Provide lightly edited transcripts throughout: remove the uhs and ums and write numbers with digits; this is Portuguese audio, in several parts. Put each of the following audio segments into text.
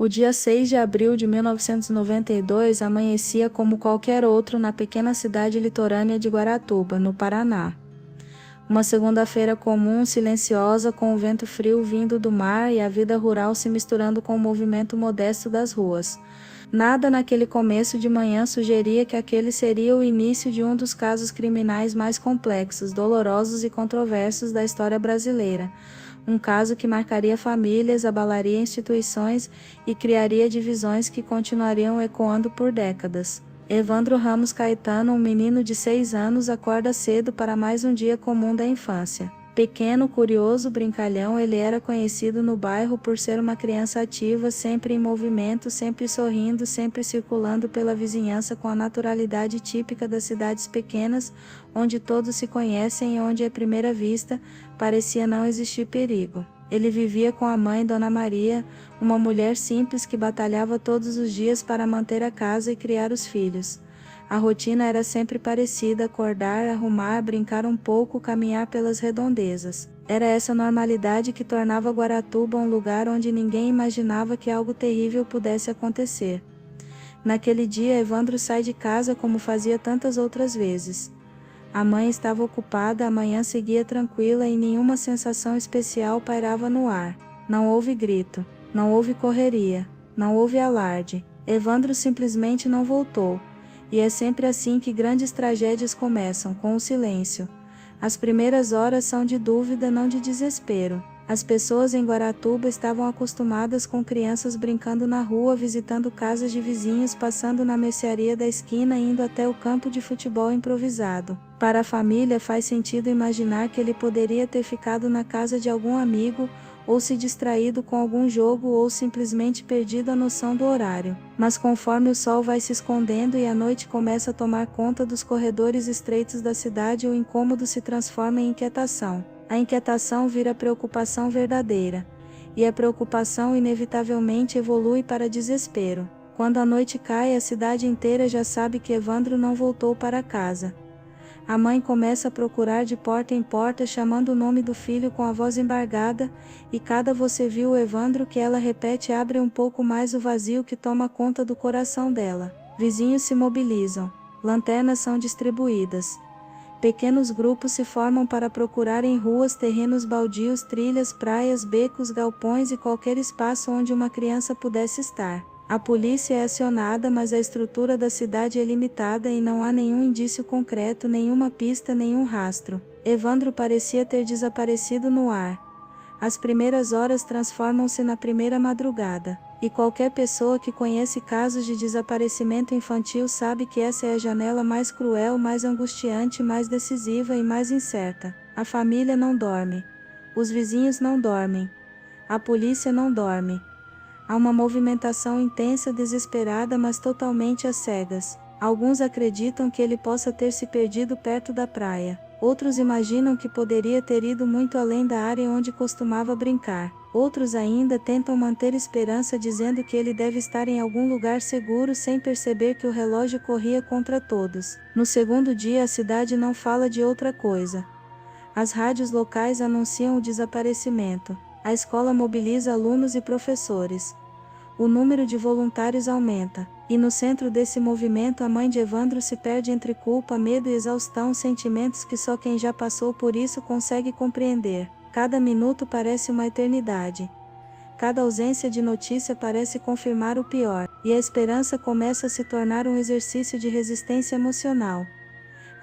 O dia 6 de abril de 1992 amanhecia como qualquer outro na pequena cidade litorânea de Guaratuba, no Paraná. Uma segunda-feira comum, silenciosa, com o vento frio vindo do mar e a vida rural se misturando com o movimento modesto das ruas. Nada naquele começo de manhã sugeria que aquele seria o início de um dos casos criminais mais complexos, dolorosos e controversos da história brasileira. Um caso que marcaria famílias, abalaria instituições e criaria divisões que continuariam ecoando por décadas. Evandro Ramos Caetano, um menino de 6 anos, acorda cedo para mais um dia comum da infância. Pequeno, curioso, brincalhão, ele era conhecido no bairro por ser uma criança ativa, sempre em movimento, sempre sorrindo, sempre circulando pela vizinhança com a naturalidade típica das cidades pequenas, onde todos se conhecem e onde, à primeira vista, parecia não existir perigo. Ele vivia com a mãe, Dona Maria, uma mulher simples que batalhava todos os dias para manter a casa e criar os filhos. A rotina era sempre parecida: acordar, arrumar, brincar um pouco, caminhar pelas redondezas. Era essa normalidade que tornava Guaratuba um lugar onde ninguém imaginava que algo terrível pudesse acontecer. Naquele dia, Evandro sai de casa como fazia tantas outras vezes. A mãe estava ocupada, a manhã seguia tranquila e nenhuma sensação especial pairava no ar. Não houve grito, não houve correria, não houve alarde. Evandro simplesmente não voltou. E é sempre assim que grandes tragédias começam, com o silêncio. As primeiras horas são de dúvida, não de desespero. As pessoas em Guaratuba estavam acostumadas com crianças brincando na rua, visitando casas de vizinhos, passando na mercearia da esquina e indo até o campo de futebol improvisado. Para a família faz sentido imaginar que ele poderia ter ficado na casa de algum amigo, ou se distraído com algum jogo ou simplesmente perdido a noção do horário. Mas conforme o sol vai se escondendo e a noite começa a tomar conta dos corredores estreitos da cidade, o incômodo se transforma em inquietação. A inquietação vira preocupação verdadeira. E a preocupação inevitavelmente evolui para desespero. Quando a noite cai, a cidade inteira já sabe que Evandro não voltou para casa. A mãe começa a procurar de porta em porta, chamando o nome do filho com a voz embargada, e cada "você viu o Evandro" que ela repete abre um pouco mais o vazio que toma conta do coração dela. Vizinhos se mobilizam. Lanternas são distribuídas. Pequenos grupos se formam para procurar em ruas, terrenos baldios, trilhas, praias, becos, galpões e qualquer espaço onde uma criança pudesse estar. A polícia é acionada, mas a estrutura da cidade é limitada e não há nenhum indício concreto, nenhuma pista, nenhum rastro. Evandro parecia ter desaparecido no ar. As primeiras horas transformam-se na primeira madrugada. E qualquer pessoa que conhece casos de desaparecimento infantil sabe que essa é a janela mais cruel, mais angustiante, mais decisiva e mais incerta. A família não dorme. Os vizinhos não dormem. A polícia não dorme. Há uma movimentação intensa, desesperada, mas totalmente às cegas. Alguns acreditam que ele possa ter se perdido perto da praia. Outros imaginam que poderia ter ido muito além da área onde costumava brincar. Outros ainda tentam manter esperança, dizendo que ele deve estar em algum lugar seguro, sem perceber que o relógio corria contra todos. No segundo dia, a cidade não fala de outra coisa. As rádios locais anunciam o desaparecimento. A escola mobiliza alunos e professores. O número de voluntários aumenta. E no centro desse movimento a mãe de Evandro se perde entre culpa, medo e exaustão, sentimentos que só quem já passou por isso consegue compreender. Cada minuto parece uma eternidade. Cada ausência de notícia parece confirmar o pior. E a esperança começa a se tornar um exercício de resistência emocional.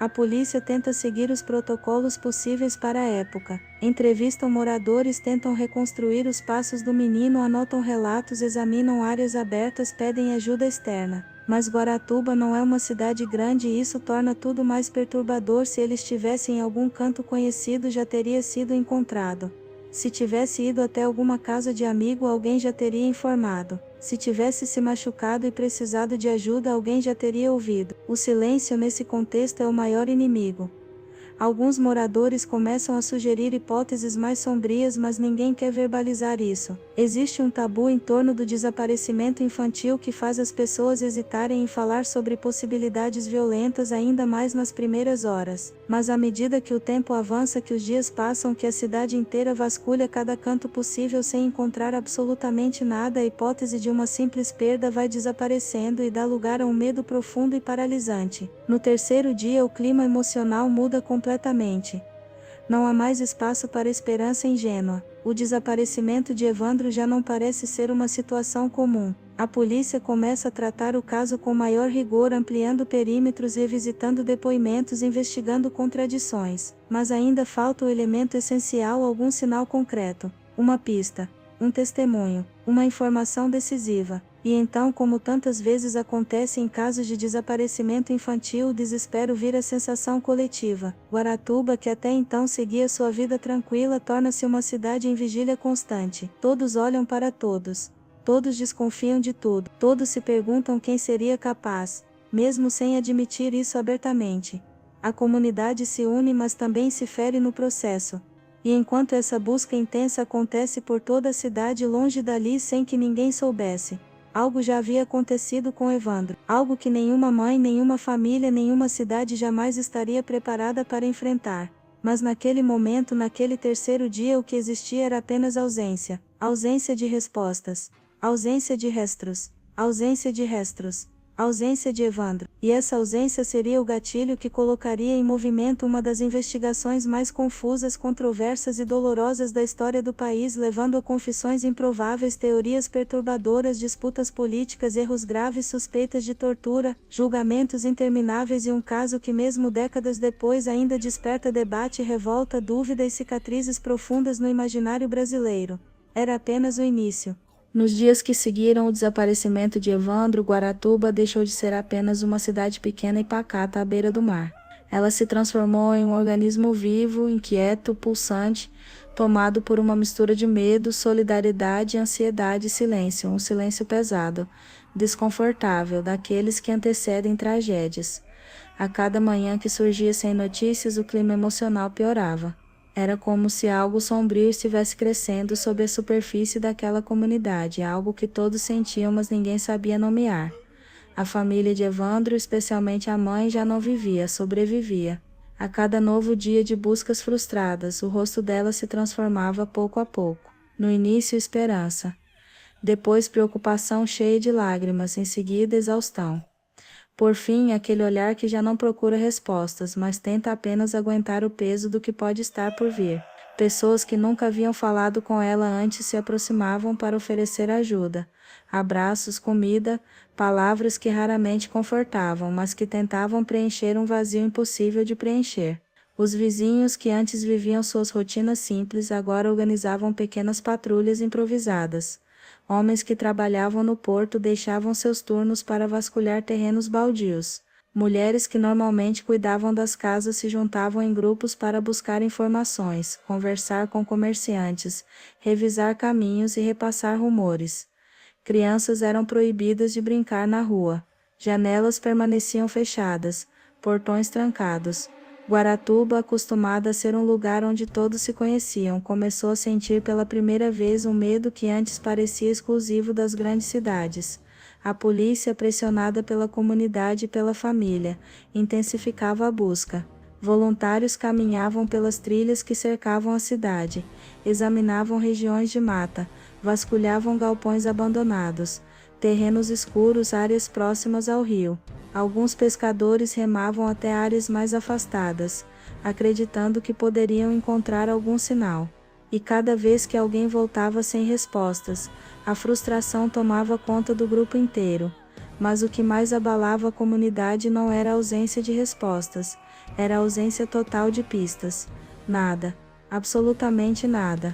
A polícia tenta seguir os protocolos possíveis para a época. Entrevistam moradores, tentam reconstruir os passos do menino, anotam relatos, examinam áreas abertas, pedem ajuda externa. Mas Guaratuba não é uma cidade grande e isso torna tudo mais perturbador. Se ele estivesse em algum canto conhecido, já teria sido encontrado. Se tivesse ido até alguma casa de amigo, alguém já teria informado. Se tivesse se machucado e precisado de ajuda, alguém já teria ouvido. O silêncio nesse contexto é o maior inimigo. Alguns moradores começam a sugerir hipóteses mais sombrias, mas ninguém quer verbalizar isso. Existe um tabu em torno do desaparecimento infantil que faz as pessoas hesitarem em falar sobre possibilidades violentas, ainda mais nas primeiras horas. Mas à medida que o tempo avança, que os dias passam, que a cidade inteira vasculha cada canto possível sem encontrar absolutamente nada, a hipótese de uma simples perda vai desaparecendo e dá lugar a um medo profundo e paralisante. No terceiro dia, o clima emocional muda completamente. Não há mais espaço para esperança ingênua. O desaparecimento de Evandro já não parece ser uma situação comum. A polícia começa a tratar o caso com maior rigor, ampliando perímetros, revisitando depoimentos, investigando contradições. Mas ainda falta o elemento essencial, algum sinal concreto, uma pista, um testemunho, uma informação decisiva. E então, como tantas vezes acontece em casos de desaparecimento infantil, o desespero vira sensação coletiva. Guaratuba, que até então seguia sua vida tranquila, torna-se uma cidade em vigília constante. Todos olham para todos. Todos desconfiam de tudo. Todos se perguntam quem seria capaz, mesmo sem admitir isso abertamente. A comunidade se une, mas também se fere no processo. E enquanto essa busca intensa acontece por toda a cidade, longe dali, sem que ninguém soubesse, algo já havia acontecido com Evandro, algo que nenhuma mãe, nenhuma família, nenhuma cidade jamais estaria preparada para enfrentar. Mas naquele momento, naquele terceiro dia, o que existia era apenas ausência. Ausência de respostas. Ausência de rastros. Ausência de rastros. Ausência de Evandro. E essa ausência seria o gatilho que colocaria em movimento uma das investigações mais confusas, controversas e dolorosas da história do país, levando a confissões improváveis, teorias perturbadoras, disputas políticas, erros graves, suspeitas de tortura, julgamentos intermináveis e um caso que mesmo décadas depois ainda desperta debate, revolta, dúvida e cicatrizes profundas no imaginário brasileiro. Era apenas o início. Nos dias que seguiram o desaparecimento de Evandro, Guaratuba deixou de ser apenas uma cidade pequena e pacata à beira do mar. Ela se transformou em um organismo vivo, inquieto, pulsante, tomado por uma mistura de medo, solidariedade, ansiedade e silêncio, um silêncio pesado, desconfortável, daqueles que antecedem tragédias. A cada manhã que surgia sem notícias, o clima emocional piorava. Era como se algo sombrio estivesse crescendo sob a superfície daquela comunidade, algo que todos sentiam, mas ninguém sabia nomear. A família de Evandro, especialmente a mãe, já não vivia, sobrevivia. A cada novo dia de buscas frustradas, o rosto dela se transformava pouco a pouco. No início, esperança. Depois, preocupação cheia de lágrimas, em seguida, exaustão. Por fim, aquele olhar que já não procura respostas, mas tenta apenas aguentar o peso do que pode estar por vir. Pessoas que nunca haviam falado com ela antes se aproximavam para oferecer ajuda. Abraços, comida, palavras que raramente confortavam, mas que tentavam preencher um vazio impossível de preencher. Os vizinhos que antes viviam suas rotinas simples agora organizavam pequenas patrulhas improvisadas. Homens que trabalhavam no porto deixavam seus turnos para vasculhar terrenos baldios. Mulheres que normalmente cuidavam das casas se juntavam em grupos para buscar informações, conversar com comerciantes, revisar caminhos e repassar rumores. Crianças eram proibidas de brincar na rua. Janelas permaneciam fechadas, portões trancados. Guaratuba, acostumada a ser um lugar onde todos se conheciam, começou a sentir pela primeira vez um medo que antes parecia exclusivo das grandes cidades. A polícia, pressionada pela comunidade e pela família, intensificava a busca. Voluntários caminhavam pelas trilhas que cercavam a cidade, examinavam regiões de mata, vasculhavam galpões abandonados, terrenos escuros, áreas próximas ao rio. Alguns pescadores remavam até áreas mais afastadas, acreditando que poderiam encontrar algum sinal. E cada vez que alguém voltava sem respostas, a frustração tomava conta do grupo inteiro. Mas o que mais abalava a comunidade não era a ausência de respostas, era a ausência total de pistas. Nada, absolutamente nada.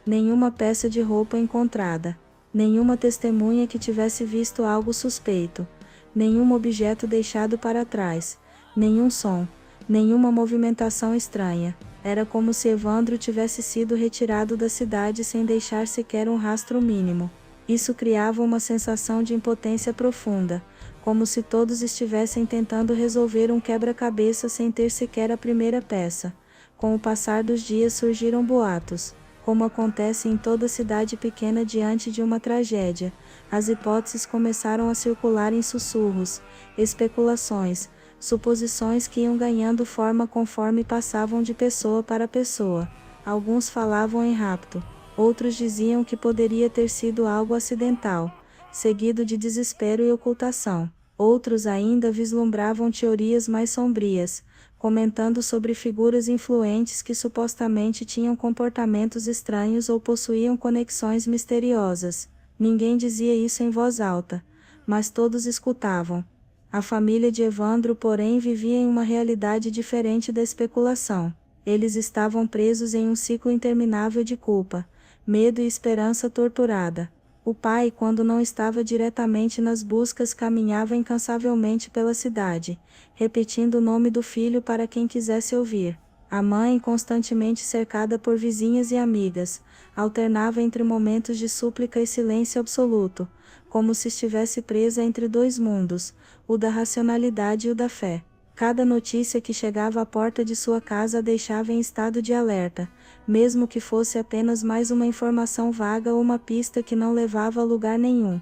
Nenhuma peça de roupa encontrada, nenhuma testemunha que tivesse visto algo suspeito. Nenhum objeto deixado para trás, nenhum som, nenhuma movimentação estranha. Era como se Evandro tivesse sido retirado da cidade sem deixar sequer um rastro mínimo. Isso criava uma sensação de impotência profunda, como se todos estivessem tentando resolver um quebra-cabeça sem ter sequer a primeira peça. Com o passar dos dias surgiram boatos. Como acontece em toda cidade pequena diante de uma tragédia, as hipóteses começaram a circular em sussurros, especulações, suposições que iam ganhando forma conforme passavam de pessoa para pessoa. Alguns falavam em rapto, outros diziam que poderia ter sido algo acidental, seguido de desespero e ocultação. Outros ainda vislumbravam teorias mais sombrias, comentando sobre figuras influentes que supostamente tinham comportamentos estranhos ou possuíam conexões misteriosas. Ninguém dizia isso em voz alta, mas todos escutavam. A família de Evandro, porém, vivia em uma realidade diferente da especulação. Eles estavam presos em um ciclo interminável de culpa, medo e esperança torturada. O pai, quando não estava diretamente nas buscas, caminhava incansavelmente pela cidade, repetindo o nome do filho para quem quisesse ouvir. A mãe, constantemente cercada por vizinhas e amigas, alternava entre momentos de súplica e silêncio absoluto, como se estivesse presa entre dois mundos, o da racionalidade e o da fé. Cada notícia que chegava à porta de sua casa a deixava em estado de alerta, mesmo que fosse apenas mais uma informação vaga ou uma pista que não levava a lugar nenhum.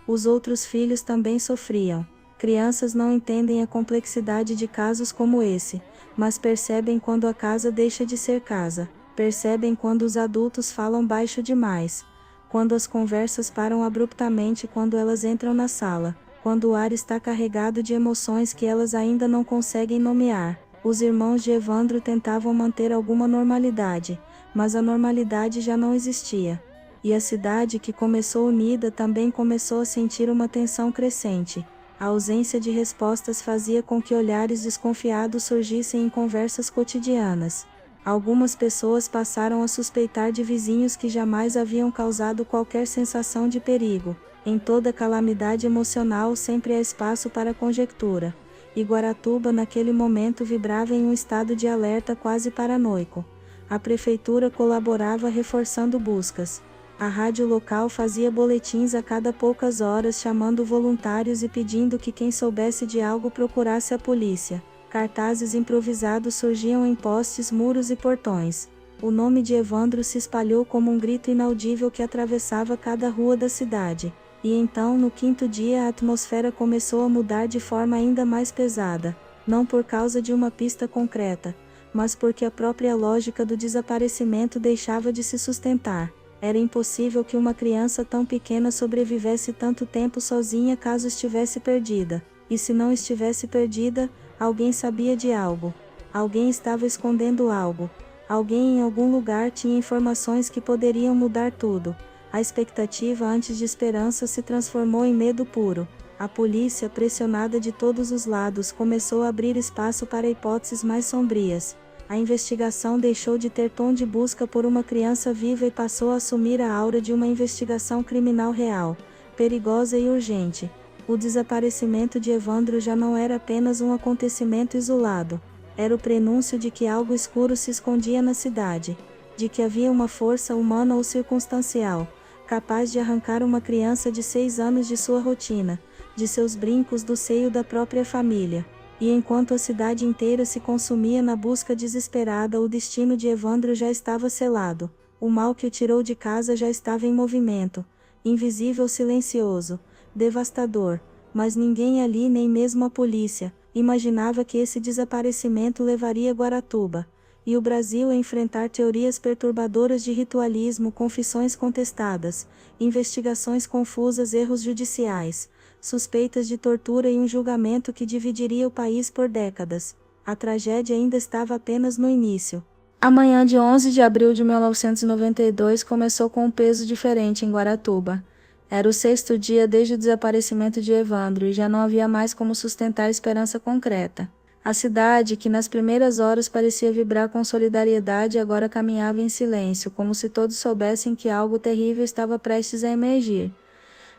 Os outros filhos também sofriam. Crianças não entendem a complexidade de casos como esse, mas percebem quando a casa deixa de ser casa, percebem quando os adultos falam baixo demais, quando as conversas param abruptamente, quando elas entram na sala, quando o ar está carregado de emoções que elas ainda não conseguem nomear. Os irmãos de Evandro tentavam manter alguma normalidade, mas a normalidade já não existia. E a cidade, que começou unida, também começou a sentir uma tensão crescente. A ausência de respostas fazia com que olhares desconfiados surgissem em conversas cotidianas. Algumas pessoas passaram a suspeitar de vizinhos que jamais haviam causado qualquer sensação de perigo. Em toda calamidade emocional sempre há espaço para conjectura. E Guaratuba naquele momento vibrava em um estado de alerta quase paranoico. A prefeitura colaborava reforçando buscas. A rádio local fazia boletins a cada poucas horas chamando voluntários e pedindo que quem soubesse de algo procurasse a polícia. Cartazes improvisados surgiam em postes, muros e portões. O nome de Evandro se espalhou como um grito inaudível que atravessava cada rua da cidade. E então, no quinto dia, a atmosfera começou a mudar de forma ainda mais pesada, não por causa de uma pista concreta, mas porque a própria lógica do desaparecimento deixava de se sustentar. Era impossível que uma criança tão pequena sobrevivesse tanto tempo sozinha caso estivesse perdida. E se não estivesse perdida, alguém sabia de algo. Alguém estava escondendo algo. Alguém em algum lugar tinha informações que poderiam mudar tudo. A expectativa antes de esperança se transformou em medo puro. A polícia, pressionada de todos os lados, começou a abrir espaço para hipóteses mais sombrias. A investigação deixou de ter tom de busca por uma criança viva e passou a assumir a aura de uma investigação criminal real, perigosa e urgente. O desaparecimento de Evandro já não era apenas um acontecimento isolado. Era o prenúncio de que algo escuro se escondia na cidade, de que havia uma força humana ou circunstancial, capaz de arrancar uma criança de 6 anos de sua rotina, de seus brincos, do seio da própria família. E enquanto a cidade inteira se consumia na busca desesperada, o destino de Evandro já estava selado. O mal que o tirou de casa já estava em movimento, invisível, silencioso, devastador, mas ninguém ali, nem mesmo a polícia, imaginava que esse desaparecimento levaria Guaratuba e o Brasil a enfrentar teorias perturbadoras de ritualismo, confissões contestadas, investigações confusas, erros judiciais, suspeitas de tortura e um julgamento que dividiria o país por décadas. A tragédia ainda estava apenas no início. A manhã de 11 de abril de 1992 começou com um peso diferente em Guaratuba. Era o 6º dia desde o desaparecimento de Evandro e já não havia mais como sustentar esperança concreta. A cidade, que nas primeiras horas parecia vibrar com solidariedade, agora caminhava em silêncio, como se todos soubessem que algo terrível estava prestes a emergir.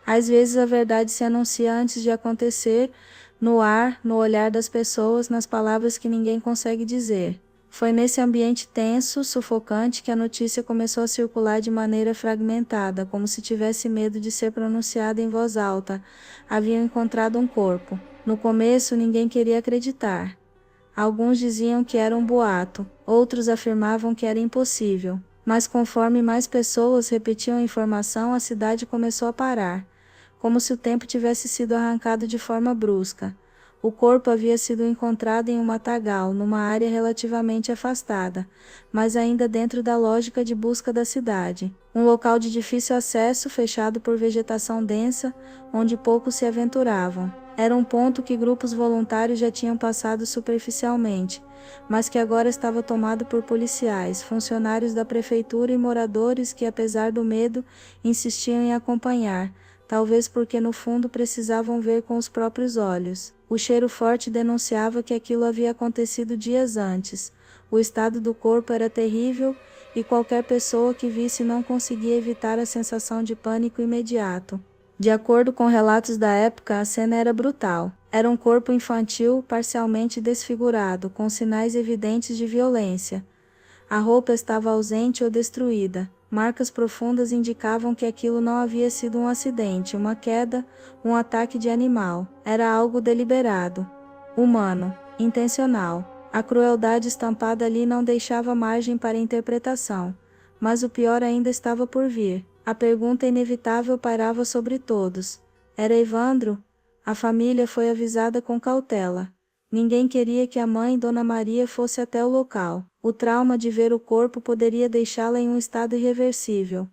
Às vezes a verdade se anuncia antes de acontecer, no ar, no olhar das pessoas, nas palavras que ninguém consegue dizer. Foi nesse ambiente tenso, sufocante, que a notícia começou a circular de maneira fragmentada, como se tivesse medo de ser pronunciada em voz alta. Haviam encontrado um corpo. No começo, ninguém queria acreditar. Alguns diziam que era um boato, outros afirmavam que era impossível. Mas conforme mais pessoas repetiam a informação, a cidade começou a parar, como se o tempo tivesse sido arrancado de forma brusca. O corpo havia sido encontrado em um matagal, numa área relativamente afastada, mas ainda dentro da lógica de busca da cidade. Um local de difícil acesso, fechado por vegetação densa, onde poucos se aventuravam. Era um ponto que grupos voluntários já tinham passado superficialmente, mas que agora estava tomado por policiais, funcionários da prefeitura e moradores que, apesar do medo, insistiam em acompanhar, talvez porque no fundo precisavam ver com os próprios olhos. O cheiro forte denunciava que aquilo havia acontecido dias antes. O estado do corpo era terrível, e qualquer pessoa que visse não conseguia evitar a sensação de pânico imediato. De acordo com relatos da época, a cena era brutal. Era um corpo infantil, parcialmente desfigurado, com sinais evidentes de violência. A roupa estava ausente ou destruída. Marcas profundas indicavam que aquilo não havia sido um acidente, uma queda, um ataque de animal. Era algo deliberado, humano, intencional. A crueldade estampada ali não deixava margem para interpretação. Mas o pior ainda estava por vir. A pergunta inevitável pairava sobre todos. Era Evandro? A família foi avisada com cautela. Ninguém queria que a mãe, Dona Maria, fosse até o local. O trauma de ver o corpo poderia deixá-la em um estado irreversível.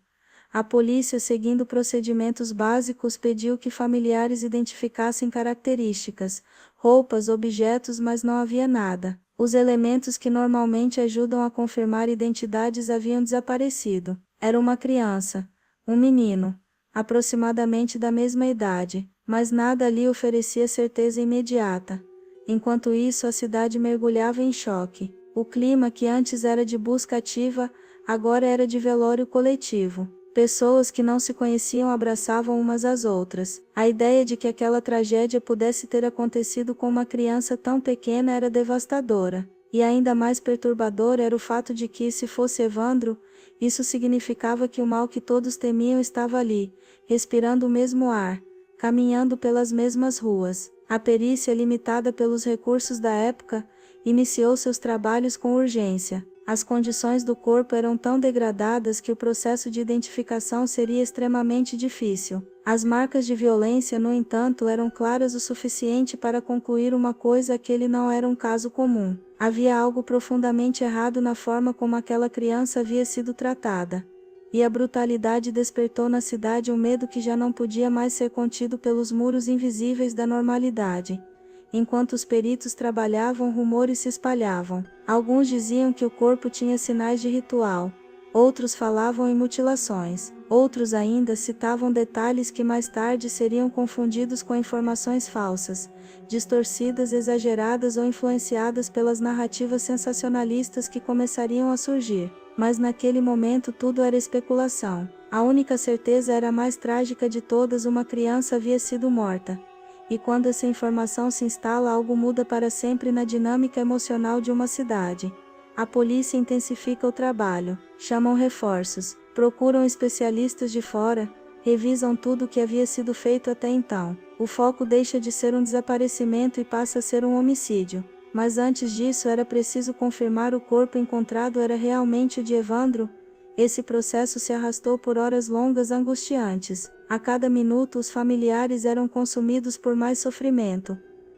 A polícia, seguindo procedimentos básicos, pediu que familiares identificassem características, roupas, objetos, mas não havia nada. Os elementos que normalmente ajudam a confirmar identidades haviam desaparecido. Era uma criança, um menino, aproximadamente da mesma idade, mas nada ali oferecia certeza imediata. Enquanto isso, a cidade mergulhava em choque. O clima, que antes era de busca ativa, agora era de velório coletivo. Pessoas que não se conheciam abraçavam umas às outras. A ideia de que aquela tragédia pudesse ter acontecido com uma criança tão pequena era devastadora. E ainda mais perturbador era o fato de que, se fosse Evandro, isso significava que o mal que todos temiam estava ali, respirando o mesmo ar, caminhando pelas mesmas ruas. A perícia, limitada pelos recursos da época, iniciou seus trabalhos com urgência. As condições do corpo eram tão degradadas que o processo de identificação seria extremamente difícil. As marcas de violência, no entanto, eram claras o suficiente para concluir uma coisa: aquele não era um caso comum. Havia algo profundamente errado na forma como aquela criança havia sido tratada. E a brutalidade despertou na cidade um medo que já não podia mais ser contido pelos muros invisíveis da normalidade. Enquanto os peritos trabalhavam, rumores se espalhavam. Alguns diziam que o corpo tinha sinais de ritual. Outros falavam em mutilações. Outros ainda citavam detalhes que mais tarde seriam confundidos com informações falsas, distorcidas, exageradas ou influenciadas pelas narrativas sensacionalistas que começariam a surgir. Mas naquele momento tudo era especulação. A única certeza era a mais trágica de todas: uma criança havia sido morta. E quando essa informação se instala, algo muda para sempre na dinâmica emocional de uma cidade. A polícia intensifica o trabalho, chamam reforços, procuram especialistas de fora, revisam tudo o que havia sido feito até então. O foco deixa de ser um desaparecimento e passa a ser um homicídio. Mas antes disso era preciso confirmar: o corpo encontrado era realmente o de Evandro? Esse processo se arrastou por horas longas, angustiantes. A cada minuto os familiares eram consumidos por mais sofrimento.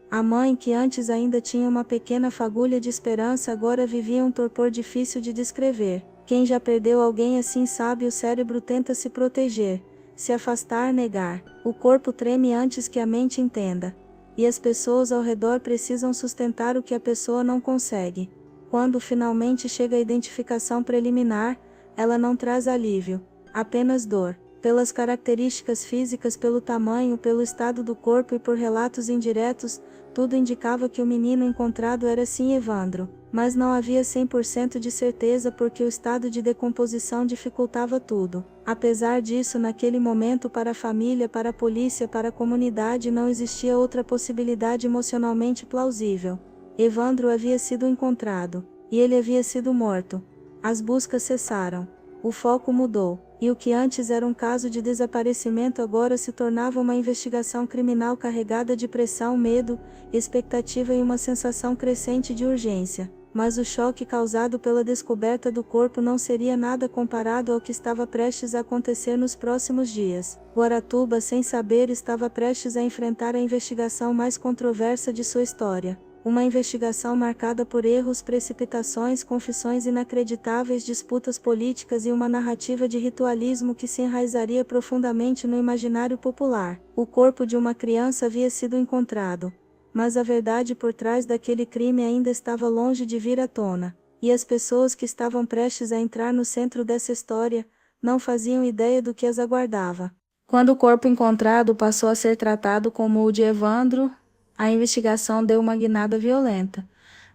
A mãe, que antes ainda tinha uma pequena fagulha de esperança, agora vivia um torpor difícil de descrever. Quem já perdeu alguém assim sabe: o cérebro tenta se proteger, se afastar, negar. O corpo treme antes que a mente entenda. E as pessoas ao redor precisam sustentar o que a pessoa não consegue. Quando finalmente chega a identificação preliminar, ela não traz alívio, apenas dor. Pelas características físicas, pelo tamanho, pelo estado do corpo e por relatos indiretos, tudo indicava que o menino encontrado era sim Evandro. Mas não havia 100% de certeza, porque o estado de decomposição dificultava tudo. Apesar disso, naquele momento, para a família, para a polícia, para a comunidade, não existia outra possibilidade emocionalmente plausível. Evandro havia sido encontrado, e ele havia sido morto. As buscas cessaram. O foco mudou, e o que antes era um caso de desaparecimento agora se tornava uma investigação criminal carregada de pressão, medo, expectativa e uma sensação crescente de urgência. Mas o choque causado pela descoberta do corpo não seria nada comparado ao que estava prestes a acontecer nos próximos dias. Guaratuba, sem saber, estava prestes a enfrentar a investigação mais controversa de sua história. Uma investigação marcada por erros, precipitações, confissões inacreditáveis, disputas políticas e uma narrativa de ritualismo que se enraizaria profundamente no imaginário popular. O corpo de uma criança havia sido encontrado. Mas a verdade por trás daquele crime ainda estava longe de vir à tona, e as pessoas que estavam prestes a entrar no centro dessa história não faziam ideia do que as aguardava. Quando o corpo encontrado passou a ser tratado como o de Evandro, a investigação deu uma guinada violenta.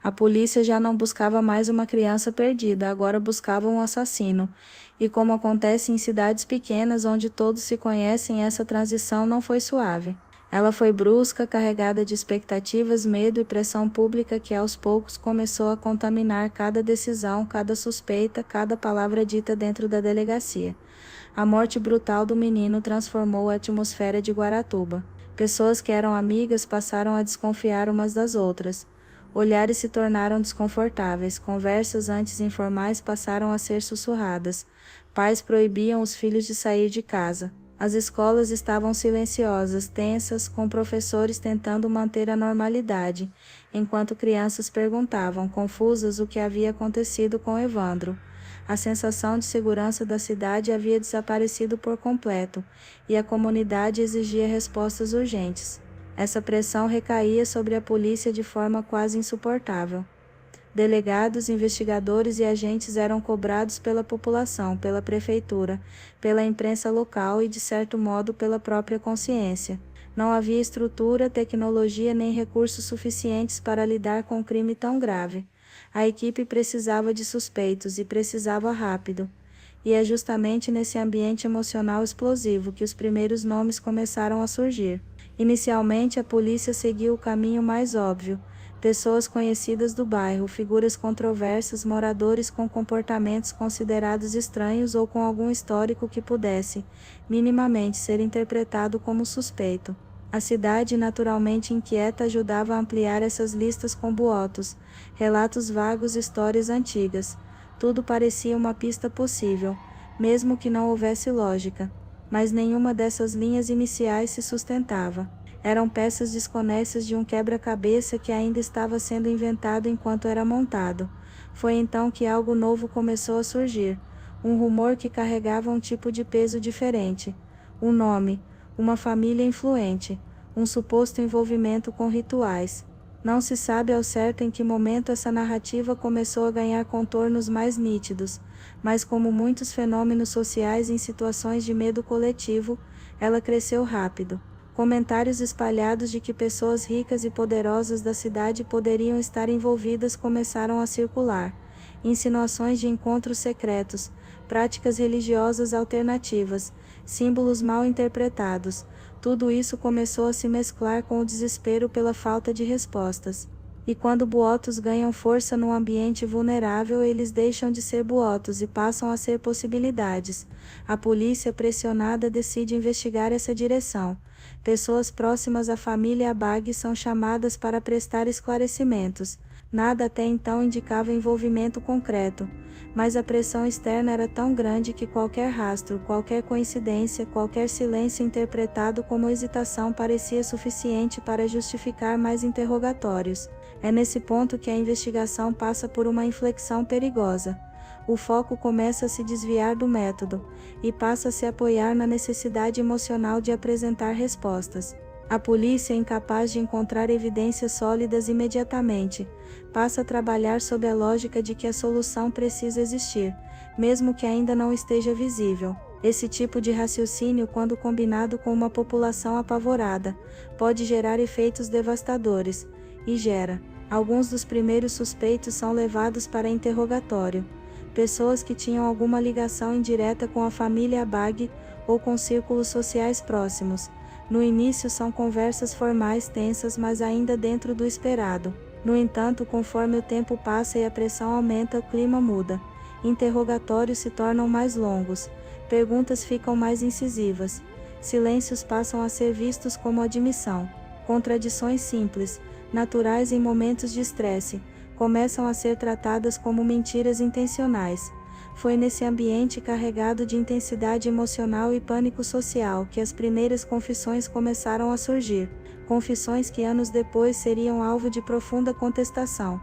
A polícia já não buscava mais uma criança perdida, agora buscava um assassino. E como acontece em cidades pequenas onde todos se conhecem, essa transição não foi suave. Ela foi brusca, carregada de expectativas, medo e pressão pública que aos poucos começou a contaminar cada decisão, cada suspeita, cada palavra dita dentro da delegacia. A morte brutal do menino transformou a atmosfera de Guaratuba. Pessoas que eram amigas passaram a desconfiar umas das outras. Olhares se tornaram desconfortáveis, conversas antes informais passaram a ser sussurradas. Pais proibiam os filhos de sair de casa. As escolas estavam silenciosas, tensas, com professores tentando manter a normalidade, enquanto crianças perguntavam, confusas, o que havia acontecido com Evandro. A sensação de segurança da cidade havia desaparecido por completo, e a comunidade exigia respostas urgentes. Essa pressão recaía sobre a polícia de forma quase insuportável. Delegados, investigadores e agentes eram cobrados pela população, pela prefeitura, pela imprensa local e, de certo modo, pela própria consciência. Não havia estrutura, tecnologia nem recursos suficientes para lidar com um crime tão grave. A equipe precisava de suspeitos e precisava rápido. E é justamente nesse ambiente emocional explosivo que os primeiros nomes começaram a surgir. Inicialmente, a polícia seguiu o caminho mais óbvio. Pessoas conhecidas do bairro, figuras controversas, moradores com comportamentos considerados estranhos ou com algum histórico que pudesse, minimamente, ser interpretado como suspeito. A cidade, naturalmente inquieta, ajudava a ampliar essas listas com boatos, relatos vagos, histórias antigas. Tudo parecia uma pista possível, mesmo que não houvesse lógica. Mas nenhuma dessas linhas iniciais se sustentava. Eram peças desconexas de um quebra-cabeça que ainda estava sendo inventado enquanto era montado. Foi então que algo novo começou a surgir. Um rumor que carregava um tipo de peso diferente. Um nome, uma família influente, um suposto envolvimento com rituais. Não se sabe ao certo em que momento essa narrativa começou a ganhar contornos mais nítidos, mas como muitos fenômenos sociais em situações de medo coletivo, ela cresceu rápido. Comentários espalhados de que pessoas ricas e poderosas da cidade poderiam estar envolvidas começaram a circular. Insinuações de encontros secretos, práticas religiosas alternativas, símbolos mal interpretados. Tudo isso começou a se mesclar com o desespero pela falta de respostas. E quando boatos ganham força num ambiente vulnerável, eles deixam de ser boatos e passam a ser possibilidades. A polícia, pressionada, decide investigar essa direção. Pessoas próximas à família Abag são chamadas para prestar esclarecimentos. Nada até então indicava envolvimento concreto, mas a pressão externa era tão grande que qualquer rastro, qualquer coincidência, qualquer silêncio interpretado como hesitação parecia suficiente para justificar mais interrogatórios. É nesse ponto que a investigação passa por uma inflexão perigosa. O foco começa a se desviar do método, e passa a se apoiar na necessidade emocional de apresentar respostas. A polícia, incapaz de encontrar evidências sólidas imediatamente, passa a trabalhar sob a lógica de que a solução precisa existir, mesmo que ainda não esteja visível. Esse tipo de raciocínio, quando combinado com uma população apavorada, pode gerar efeitos devastadores, e gera. Alguns dos primeiros suspeitos são levados para interrogatório. Pessoas que tinham alguma ligação indireta com a família Abag ou com círculos sociais próximos. No início são conversas formais tensas, mas ainda dentro do esperado. No entanto, conforme o tempo passa e a pressão aumenta, o clima muda. Interrogatórios se tornam mais longos. Perguntas ficam mais incisivas. Silêncios passam a ser vistos como admissão. Contradições simples, naturais em momentos de estresse, começam a ser tratadas como mentiras intencionais. Foi nesse ambiente carregado de intensidade emocional e pânico social que as primeiras confissões começaram a surgir. Confissões que anos depois seriam alvo de profunda contestação.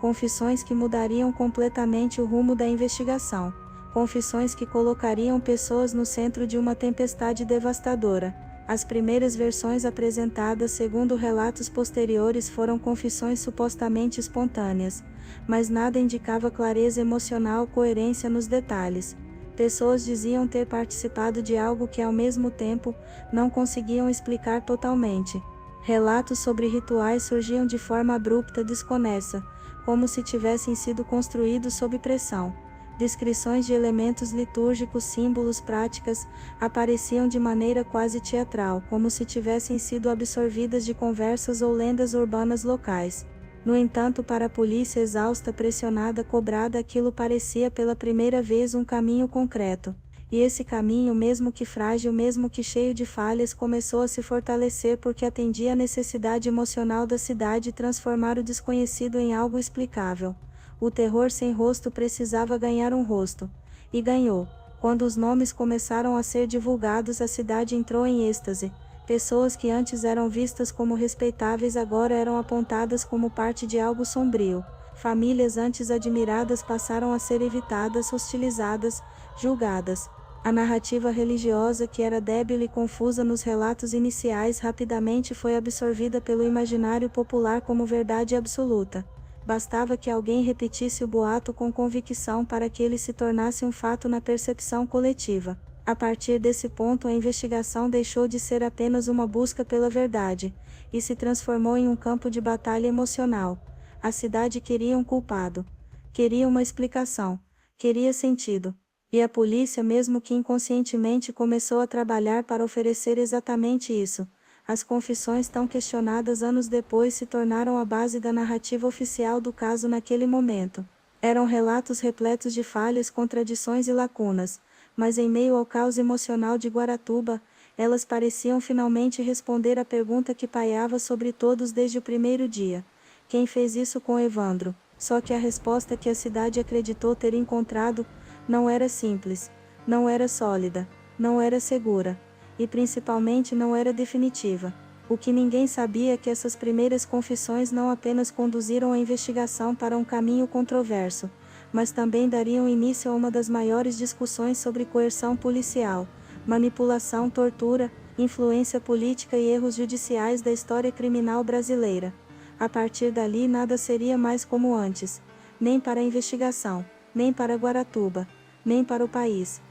Confissões que mudariam completamente o rumo da investigação. Confissões que colocariam pessoas no centro de uma tempestade devastadora. As primeiras versões apresentadas segundo relatos posteriores foram confissões supostamente espontâneas, mas nada indicava clareza emocional ou coerência nos detalhes. Pessoas diziam ter participado de algo que ao mesmo tempo, não conseguiam explicar totalmente. Relatos sobre rituais surgiam de forma abrupta e desconexa, como se tivessem sido construídos sob pressão. Descrições de elementos litúrgicos, símbolos, práticas, apareciam de maneira quase teatral, como se tivessem sido absorvidas de conversas ou lendas urbanas locais. No entanto, para a polícia exausta, pressionada, cobrada, aquilo parecia pela primeira vez um caminho concreto. E esse caminho, mesmo que frágil, mesmo que cheio de falhas, começou a se fortalecer porque atendia à necessidade emocional da cidade de transformar o desconhecido em algo explicável. O terror sem rosto precisava ganhar um rosto. E ganhou. Quando os nomes começaram a ser divulgados, a cidade entrou em êxtase. Pessoas que antes eram vistas como respeitáveis agora eram apontadas como parte de algo sombrio. Famílias antes admiradas passaram a ser evitadas, hostilizadas, julgadas. A narrativa religiosa, que era débil e confusa nos relatos iniciais, rapidamente foi absorvida pelo imaginário popular como verdade absoluta. Bastava que alguém repetisse o boato com convicção para que ele se tornasse um fato na percepção coletiva. A partir desse ponto, a investigação deixou de ser apenas uma busca pela verdade, e se transformou em um campo de batalha emocional. A cidade queria um culpado. Queria uma explicação. Queria sentido. E a polícia, mesmo que inconscientemente, começou a trabalhar para oferecer exatamente isso. As confissões tão questionadas anos depois se tornaram a base da narrativa oficial do caso naquele momento. Eram relatos repletos de falhas, contradições e lacunas, mas em meio ao caos emocional de Guaratuba, elas pareciam finalmente responder à pergunta que pairava sobre todos desde o primeiro dia. Quem fez isso com Evandro? Só que a resposta que a cidade acreditou ter encontrado não era simples, não era sólida, não era segura. E principalmente não era definitiva. O que ninguém sabia é que essas primeiras confissões não apenas conduziram a investigação para um caminho controverso, mas também dariam início a uma das maiores discussões sobre coerção policial, manipulação, tortura, influência política e erros judiciais da história criminal brasileira. A partir dali nada seria mais como antes, nem para a investigação, nem para Guaratuba, nem para o país.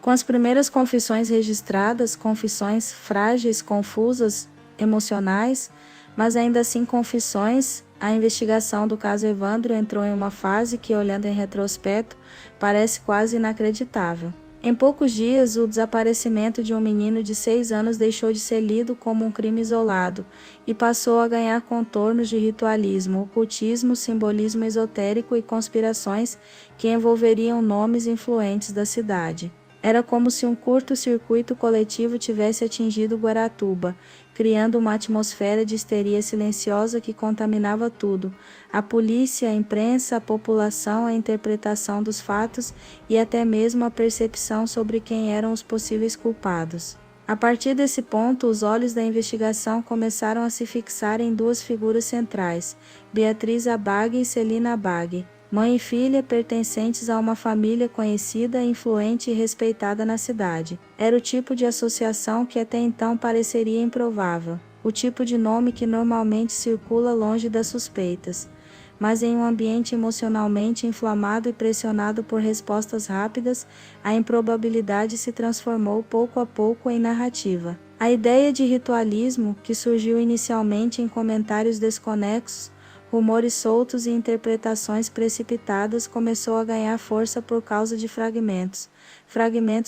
Com as primeiras confissões registradas, confissões frágeis, confusas, emocionais, mas ainda assim confissões, a investigação do caso Evandro entrou em uma fase que, olhando em retrospecto, parece quase inacreditável. Em poucos dias, o desaparecimento de um menino de 6 anos deixou de ser lido como um crime isolado e passou a ganhar contornos de ritualismo, ocultismo, simbolismo esotérico e conspirações que envolveriam nomes influentes da cidade. Era como se um curto-circuito coletivo tivesse atingido Guaratuba, criando uma atmosfera de histeria silenciosa que contaminava tudo: a polícia, a imprensa, a população, a interpretação dos fatos e até mesmo a percepção sobre quem eram os possíveis culpados. A partir desse ponto, os olhos da investigação começaram a se fixar em duas figuras centrais, Beatriz Abag e Celina Abag, mãe e filha pertencentes a uma família conhecida, influente e respeitada na cidade. Era o tipo de associação que até então pareceria improvável, o tipo de nome que normalmente circula longe das suspeitas. Mas em um ambiente emocionalmente inflamado e pressionado por respostas rápidas, a improbabilidade se transformou pouco a pouco em narrativa. A ideia de ritualismo, que surgiu inicialmente em comentários desconexos, rumores soltos e interpretações precipitadas, começou a ganhar força por causa de fragmentos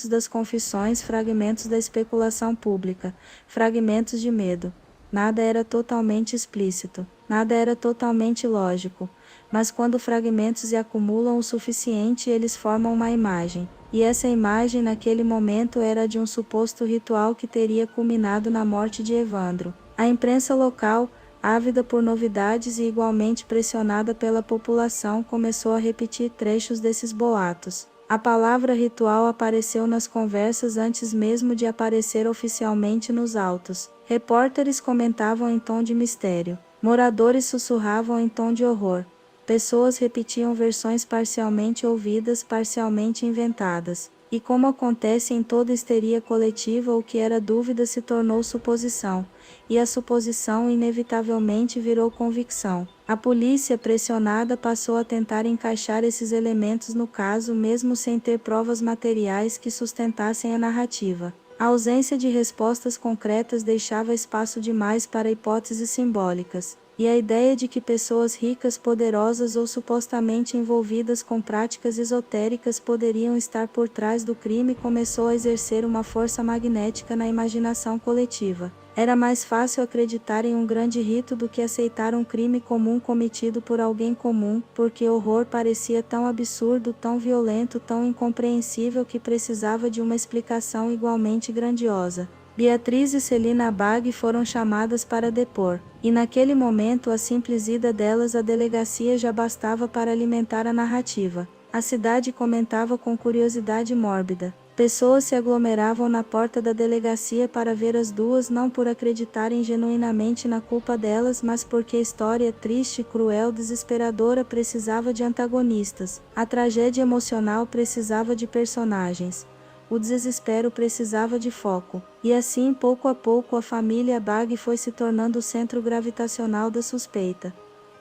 das confissões, fragmentos da especulação pública, fragmentos de medo. Nada era totalmente explícito, nada era totalmente lógico, mas quando fragmentos se acumulam o suficiente, eles formam uma imagem, e essa imagem naquele momento era de um suposto ritual que teria culminado na morte de Evandro. A imprensa local, ávida por novidades e igualmente pressionada pela população, começou a repetir trechos desses boatos. A palavra ritual apareceu nas conversas antes mesmo de aparecer oficialmente nos autos. Repórteres comentavam em tom de mistério. Moradores sussurravam em tom de horror. Pessoas repetiam versões parcialmente ouvidas, parcialmente inventadas. E como acontece em toda histeria coletiva, o que era dúvida se tornou suposição, e a suposição inevitavelmente virou convicção. A polícia, pressionada, passou a tentar encaixar esses elementos no caso, mesmo sem ter provas materiais que sustentassem a narrativa. A ausência de respostas concretas deixava espaço demais para hipóteses simbólicas. E a ideia de que pessoas ricas, poderosas ou supostamente envolvidas com práticas esotéricas poderiam estar por trás do crime começou a exercer uma força magnética na imaginação coletiva. Era mais fácil acreditar em um grande rito do que aceitar um crime comum cometido por alguém comum, porque o horror parecia tão absurdo, tão violento, tão incompreensível que precisava de uma explicação igualmente grandiosa. Beatriz e Celina Abag foram chamadas para depor, e naquele momento a simples ida delas à delegacia já bastava para alimentar a narrativa. A cidade comentava com curiosidade mórbida. Pessoas se aglomeravam na porta da delegacia para ver as duas, não por acreditarem genuinamente na culpa delas, mas porque a história triste, cruel, desesperadora precisava de antagonistas. A tragédia emocional precisava de personagens. O desespero precisava de foco. E assim, pouco a pouco, a família Abag foi se tornando o centro gravitacional da suspeita.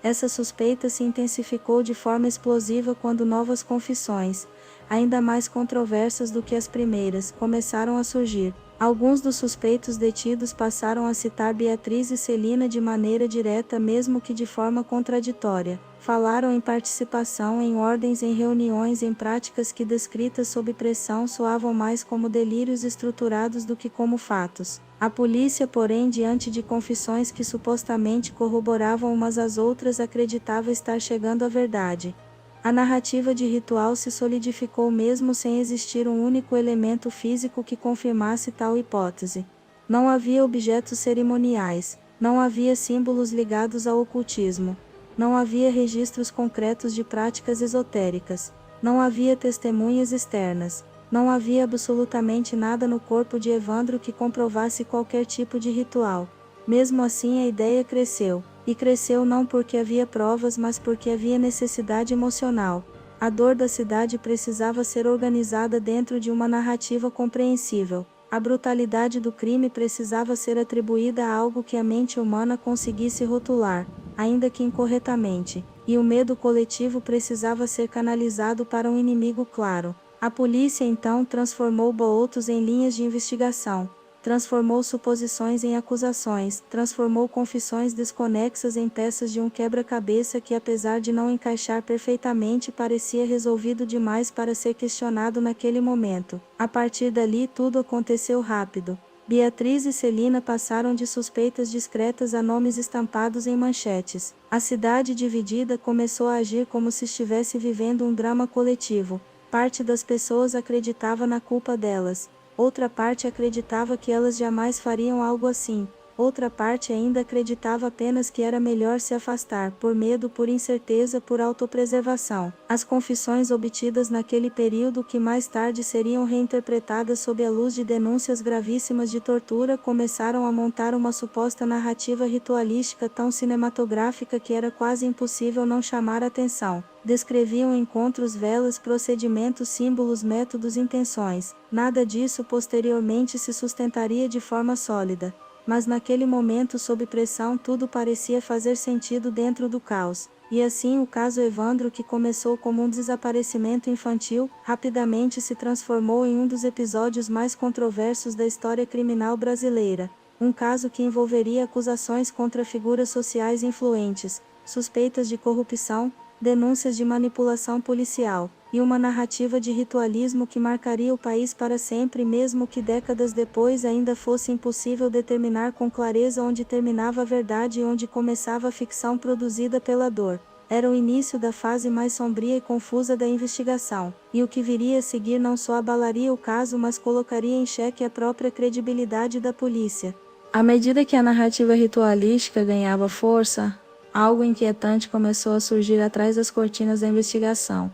Essa suspeita se intensificou de forma explosiva quando novas confissões, ainda mais controversas do que as primeiras, começaram a surgir. Alguns dos suspeitos detidos passaram a citar Beatriz e Celina de maneira direta, mesmo que de forma contraditória. Falaram em participação em ordens, em reuniões, em práticas que, descritas sob pressão, soavam mais como delírios estruturados do que como fatos. A polícia, porém, diante de confissões que supostamente corroboravam umas às outras, acreditava estar chegando à verdade. A narrativa de ritual se solidificou mesmo sem existir um único elemento físico que confirmasse tal hipótese. Não havia objetos cerimoniais, não havia símbolos ligados ao ocultismo, não havia registros concretos de práticas esotéricas, não havia testemunhas externas, não havia absolutamente nada no corpo de Evandro que comprovasse qualquer tipo de ritual. Mesmo assim, a ideia cresceu. E cresceu não porque havia provas, mas porque havia necessidade emocional. A dor da cidade precisava ser organizada dentro de uma narrativa compreensível. A brutalidade do crime precisava ser atribuída a algo que a mente humana conseguisse rotular, ainda que incorretamente. E o medo coletivo precisava ser canalizado para um inimigo claro. A polícia então transformou boatos em linhas de investigação. Transformou suposições em acusações, transformou confissões desconexas em peças de um quebra-cabeça que, apesar de não encaixar perfeitamente, parecia resolvido demais para ser questionado naquele momento. A partir dali, tudo aconteceu rápido. Beatriz e Celina passaram de suspeitas discretas a nomes estampados em manchetes. A cidade dividida começou a agir como se estivesse vivendo um drama coletivo. Parte das pessoas acreditava na culpa delas. Outra parte acreditava que elas jamais fariam algo assim. Outra parte ainda acreditava apenas que era melhor se afastar, por medo, por incerteza, por autopreservação. As confissões obtidas naquele período, que mais tarde seriam reinterpretadas sob a luz de denúncias gravíssimas de tortura, começaram a montar uma suposta narrativa ritualística tão cinematográfica que era quase impossível não chamar atenção. Descreviam encontros, velas, procedimentos, símbolos, métodos, intenções. Nada disso posteriormente se sustentaria de forma sólida. Mas naquele momento, sob pressão, tudo parecia fazer sentido dentro do caos. E assim o caso Evandro, que começou como um desaparecimento infantil, rapidamente se transformou em um dos episódios mais controversos da história criminal brasileira. Um caso que envolveria acusações contra figuras sociais influentes, suspeitas de corrupção, denúncias de manipulação policial, e uma narrativa de ritualismo que marcaria o país para sempre, mesmo que décadas depois ainda fosse impossível determinar com clareza onde terminava a verdade e onde começava a ficção produzida pela dor. Era o início da fase mais sombria e confusa da investigação, e o que viria a seguir não só abalaria o caso, mas colocaria em xeque a própria credibilidade da polícia. À medida que a narrativa ritualística ganhava força, algo inquietante começou a surgir atrás das cortinas da investigação.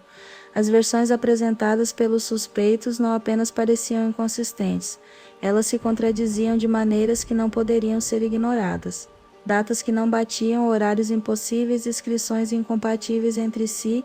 As versões apresentadas pelos suspeitos não apenas pareciam inconsistentes, elas se contradiziam de maneiras que não poderiam ser ignoradas. Datas que não batiam, horários impossíveis, inscrições incompatíveis entre si,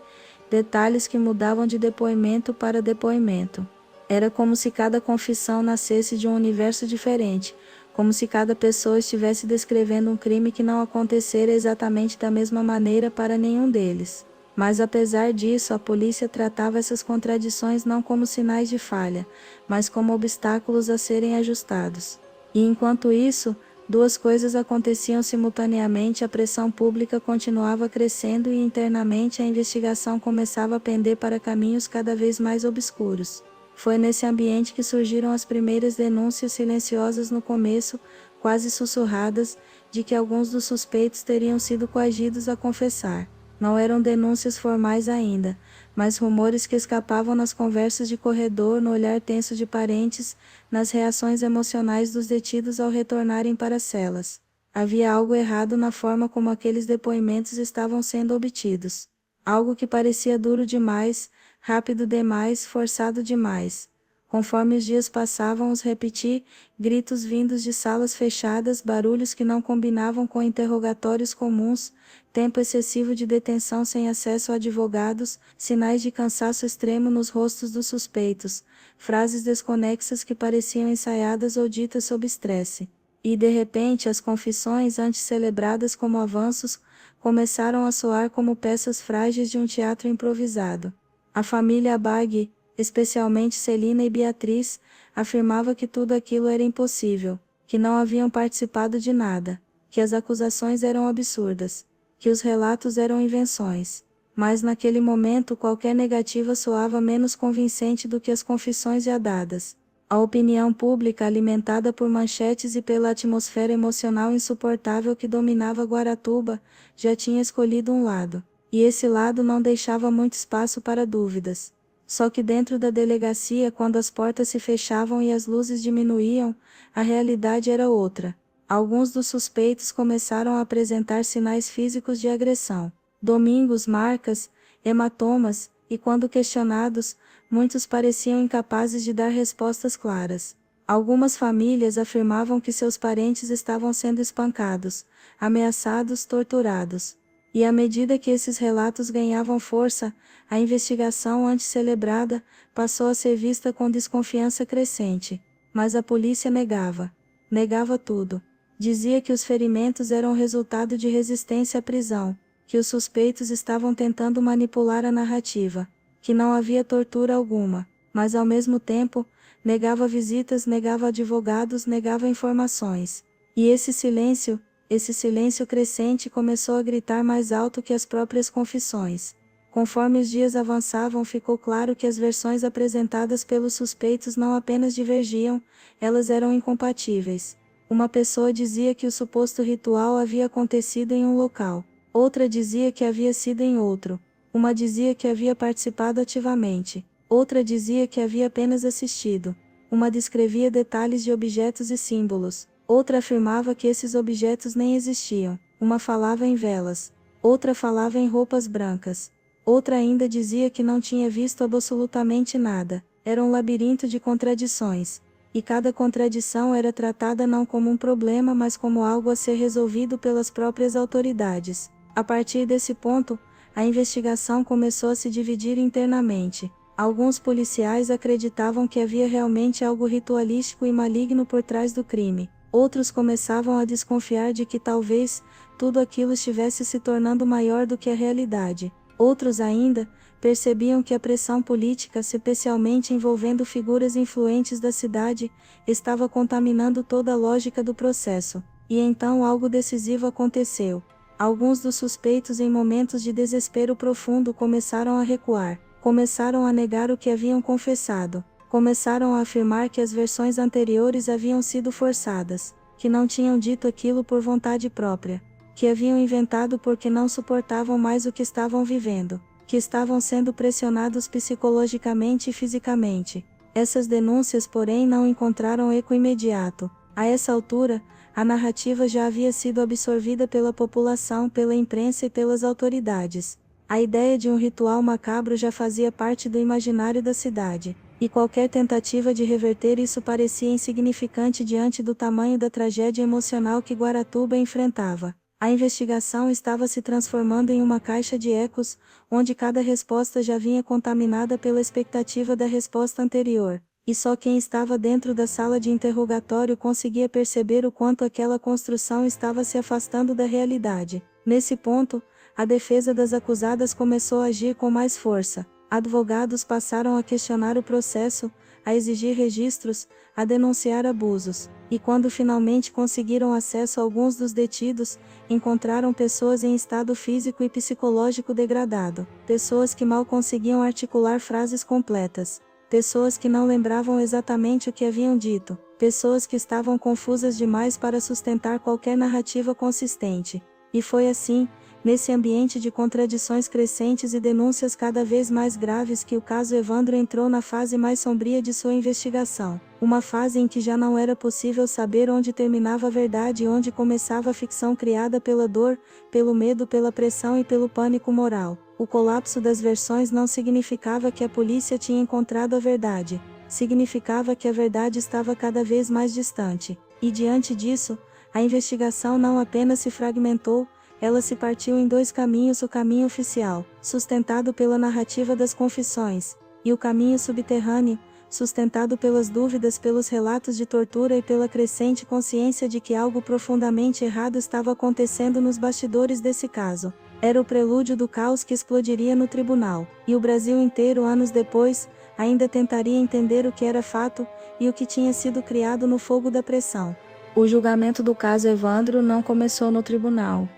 detalhes que mudavam de depoimento para depoimento. Era como se cada confissão nascesse de um universo diferente, como se cada pessoa estivesse descrevendo um crime que não acontecera exatamente da mesma maneira para nenhum deles. Mas apesar disso, a polícia tratava essas contradições não como sinais de falha, mas como obstáculos a serem ajustados. E enquanto isso, duas coisas aconteciam simultaneamente: a pressão pública continuava crescendo e internamente a investigação começava a pender para caminhos cada vez mais obscuros. Foi nesse ambiente que surgiram as primeiras denúncias silenciosas no começo, quase sussurradas, de que alguns dos suspeitos teriam sido coagidos a confessar. Não eram denúncias formais ainda, mas rumores que escapavam nas conversas de corredor, no olhar tenso de parentes, nas reações emocionais dos detidos ao retornarem para as celas. Havia algo errado na forma como aqueles depoimentos estavam sendo obtidos. Algo que parecia duro demais, rápido demais, forçado demais. Conforme os dias passavam, os repeti, gritos vindos de salas fechadas, barulhos que não combinavam com interrogatórios comuns, tempo excessivo de detenção sem acesso a advogados, sinais de cansaço extremo nos rostos dos suspeitos, frases desconexas que pareciam ensaiadas ou ditas sob estresse. E de repente as confissões, antes celebradas como avanços, começaram a soar como peças frágeis de um teatro improvisado. A família Abag, especialmente Celina e Beatriz, afirmava que tudo aquilo era impossível, que não haviam participado de nada, que as acusações eram absurdas, que os relatos eram invenções. Mas naquele momento qualquer negativa soava menos convincente do que as confissões já dadas. A opinião pública, alimentada por manchetes e pela atmosfera emocional insuportável que dominava Guaratuba, já tinha escolhido um lado. E esse lado não deixava muito espaço para dúvidas. Só que dentro da delegacia, quando as portas se fechavam e as luzes diminuíam, a realidade era outra. Alguns dos suspeitos começaram a apresentar sinais físicos de agressão. Domingos, marcas, hematomas, e quando questionados, muitos pareciam incapazes de dar respostas claras. Algumas famílias afirmavam que seus parentes estavam sendo espancados, ameaçados, torturados. E à medida que esses relatos ganhavam força, a investigação antes celebrada passou a ser vista com desconfiança crescente. Mas a polícia negava. Negava tudo. Dizia que os ferimentos eram resultado de resistência à prisão, que os suspeitos estavam tentando manipular a narrativa, que não havia tortura alguma, mas ao mesmo tempo, negava visitas, negava advogados, negava informações. E esse silêncio crescente começou a gritar mais alto que as próprias confissões. Conforme os dias avançavam, ficou claro que as versões apresentadas pelos suspeitos não apenas divergiam, elas eram incompatíveis. Uma pessoa dizia que o suposto ritual havia acontecido em um local, outra dizia que havia sido em outro. Uma dizia que havia participado ativamente, outra dizia que havia apenas assistido. Uma descrevia detalhes de objetos e símbolos, outra afirmava que esses objetos nem existiam. Uma falava em velas, outra falava em roupas brancas. Outra ainda dizia que não tinha visto absolutamente nada. Era um labirinto de contradições. E cada contradição era tratada não como um problema, mas como algo a ser resolvido pelas próprias autoridades. A partir desse ponto, a investigação começou a se dividir internamente. Alguns policiais acreditavam que havia realmente algo ritualístico e maligno por trás do crime. Outros começavam a desconfiar de que talvez tudo aquilo estivesse se tornando maior do que a realidade. Outros ainda percebiam que a pressão política, especialmente envolvendo figuras influentes da cidade, estava contaminando toda a lógica do processo. E então algo decisivo aconteceu. Alguns dos suspeitos, em momentos de desespero profundo, começaram a recuar, começaram a negar o que haviam confessado, começaram a afirmar que as versões anteriores haviam sido forçadas, que não tinham dito aquilo por vontade própria, que haviam inventado porque não suportavam mais o que estavam vivendo, que estavam sendo pressionados psicologicamente e fisicamente. Essas denúncias, porém, não encontraram eco imediato. A essa altura, A narrativa já havia sido absorvida pela população, pela imprensa e pelas autoridades. A ideia de um ritual macabro já fazia parte do imaginário da cidade, e qualquer tentativa de reverter isso parecia insignificante diante do tamanho da tragédia emocional que Guaratuba enfrentava. A investigação estava se transformando em uma caixa de ecos, onde cada resposta já vinha contaminada pela expectativa da resposta anterior, e só quem estava dentro da sala de interrogatório conseguia perceber o quanto aquela construção estava se afastando da realidade. Nesse ponto, a defesa das acusadas começou a agir com mais força. Advogados passaram a questionar o processo, a exigir registros, a denunciar abusos, e quando finalmente conseguiram acesso a alguns dos detidos, encontraram pessoas em estado físico e psicológico degradado, pessoas que mal conseguiam articular frases completas, pessoas que não lembravam exatamente o que haviam dito, pessoas que estavam confusas demais para sustentar qualquer narrativa consistente. E foi assim, nesse ambiente de contradições crescentes e denúncias cada vez mais graves, que o caso Evandro entrou na fase mais sombria de sua investigação. Uma fase em que já não era possível saber onde terminava a verdade e onde começava a ficção criada pela dor, pelo medo, pela pressão e pelo pânico moral. O colapso das versões não significava que a polícia tinha encontrado a verdade. Significava que a verdade estava cada vez mais distante. E diante disso, a investigação não apenas se fragmentou, ela se partiu em dois caminhos: o caminho oficial, sustentado pela narrativa das confissões, e o caminho subterrâneo, sustentado pelas dúvidas, pelos relatos de tortura e pela crescente consciência de que algo profundamente errado estava acontecendo nos bastidores desse caso. Era o prelúdio do caos que explodiria no tribunal, e o Brasil inteiro, anos depois, ainda tentaria entender o que era fato, e o que tinha sido criado no fogo da pressão. O julgamento do caso Evandro não começou no tribunal.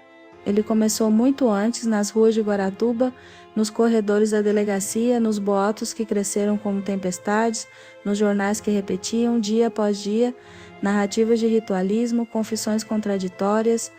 Ele começou muito antes, nas ruas de Guaratuba, nos corredores da delegacia, nos boatos que cresceram como tempestades, nos jornais que repetiam, dia após dia, narrativas de ritualismo, confissões contraditórias,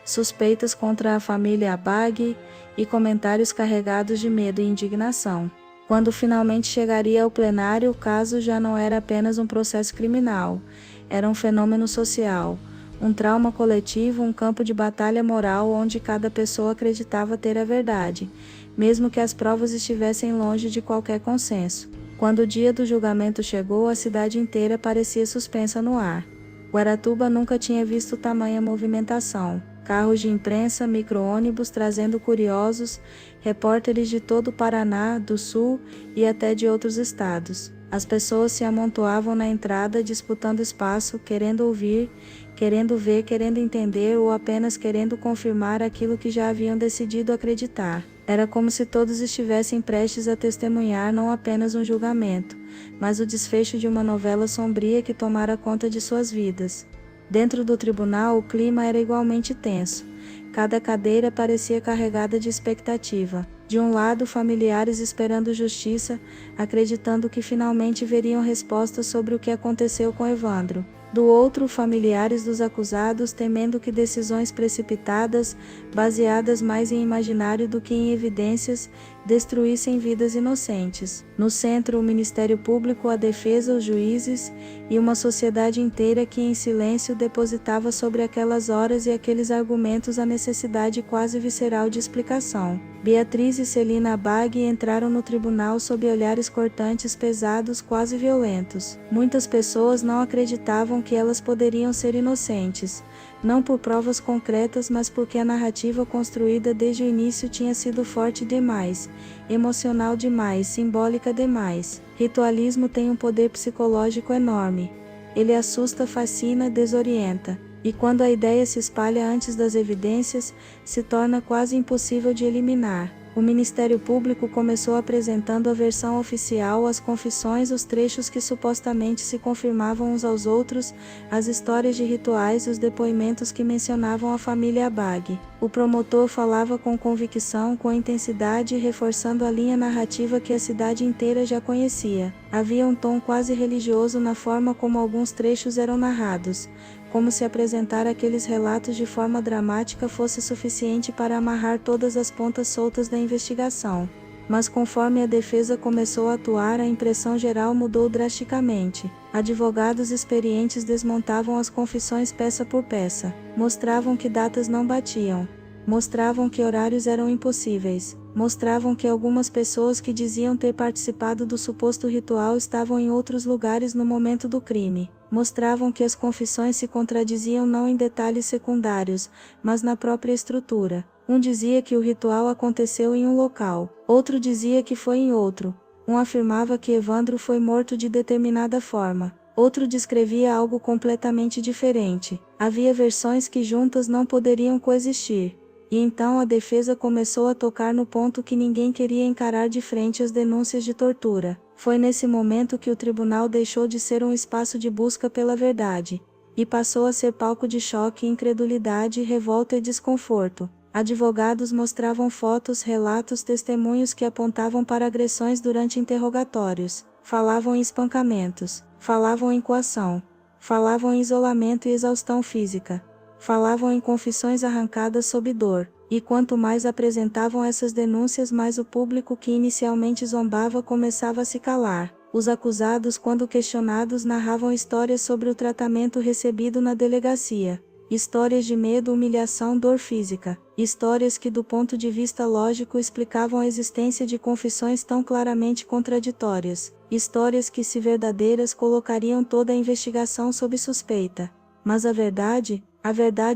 suspeitas contra a família Abag e comentários carregados de medo e indignação. Quando finalmente chegaria ao plenário, o caso já não era apenas um processo criminal, era um fenômeno social, um trauma coletivo, um campo de batalha moral onde cada pessoa acreditava ter a verdade, mesmo que as provas estivessem longe de qualquer consenso. Quando o dia do julgamento chegou, a cidade inteira parecia suspensa no ar. Guaratuba nunca tinha visto tamanha movimentação. Carros de imprensa, micro-ônibus trazendo curiosos, repórteres de todo o Paraná, do Sul e até de outros estados. As pessoas se amontoavam na entrada, disputando espaço, querendo ouvir, querendo ver, querendo entender ou apenas querendo confirmar aquilo que já haviam decidido acreditar. Era como se todos estivessem prestes a testemunhar não apenas um julgamento, mas o desfecho de uma novela sombria que tomara conta de suas vidas. Dentro do tribunal, o clima era igualmente tenso. Cada cadeira parecia carregada de expectativa. De um lado, familiares esperando justiça, acreditando que finalmente veriam respostas sobre o que aconteceu com Evandro. Do outro, familiares dos acusados temendo que decisões precipitadas, baseadas mais em imaginário do que em evidências, destruíssem vidas inocentes. No centro, o Ministério Público, a defesa, os juízes e uma sociedade inteira que em silêncio depositava sobre aquelas horas e aqueles argumentos a necessidade quase visceral de explicação. Beatriz e Celina Abag entraram no tribunal sob olhares cortantes, pesados, quase violentos. Muitas pessoas não acreditavam que elas poderiam ser inocentes, não por provas concretas, mas porque a narrativa construída desde o início tinha sido forte demais, emocional demais, simbólica demais. Ritualismo tem um poder psicológico enorme. Ele assusta, fascina, desorienta. E quando a ideia se espalha antes das evidências, se torna quase impossível de eliminar. O Ministério Público começou apresentando a versão oficial, as confissões, os trechos que supostamente se confirmavam uns aos outros, as histórias de rituais e os depoimentos que mencionavam a família Abag. O promotor falava com convicção, com intensidade, reforçando a linha narrativa que a cidade inteira já conhecia. Havia um tom quase religioso na forma como alguns trechos eram narrados, como se apresentar aqueles relatos de forma dramática fosse suficiente para amarrar todas as pontas soltas da investigação. Mas conforme a defesa começou a atuar, a impressão geral mudou drasticamente. Advogados experientes desmontavam as confissões peça por peça, mostravam que datas não batiam, mostravam que horários eram impossíveis, mostravam que algumas pessoas que diziam ter participado do suposto ritual estavam em outros lugares no momento do crime, mostravam que as confissões se contradiziam não em detalhes secundários, mas na própria estrutura. Um dizia que o ritual aconteceu em um local, outro dizia que foi em outro. Um afirmava que Evandro foi morto de determinada forma, outro descrevia algo completamente diferente. Havia versões que juntas não poderiam coexistir. E então a defesa começou a tocar no ponto que ninguém queria encarar de frente as denúncias de tortura. Foi nesse momento que o tribunal deixou de ser um espaço de busca pela verdade, e passou a ser palco de choque, incredulidade, revolta e desconforto. Advogados mostravam fotos, relatos, testemunhos que apontavam para agressões durante interrogatórios, falavam em espancamentos, falavam em coação, falavam em isolamento e exaustão física, falavam em confissões arrancadas sob dor, e quanto mais apresentavam essas denúncias, mais o público que inicialmente zombava começava a se calar. Os acusados, quando questionados, narravam histórias sobre o tratamento recebido na delegacia. Histórias de medo, humilhação, dor física. Histórias que, do ponto de vista lógico, explicavam a existência de confissões tão claramente contraditórias. Histórias que, se verdadeiras, colocariam toda a investigação sob suspeita. Mas a verdade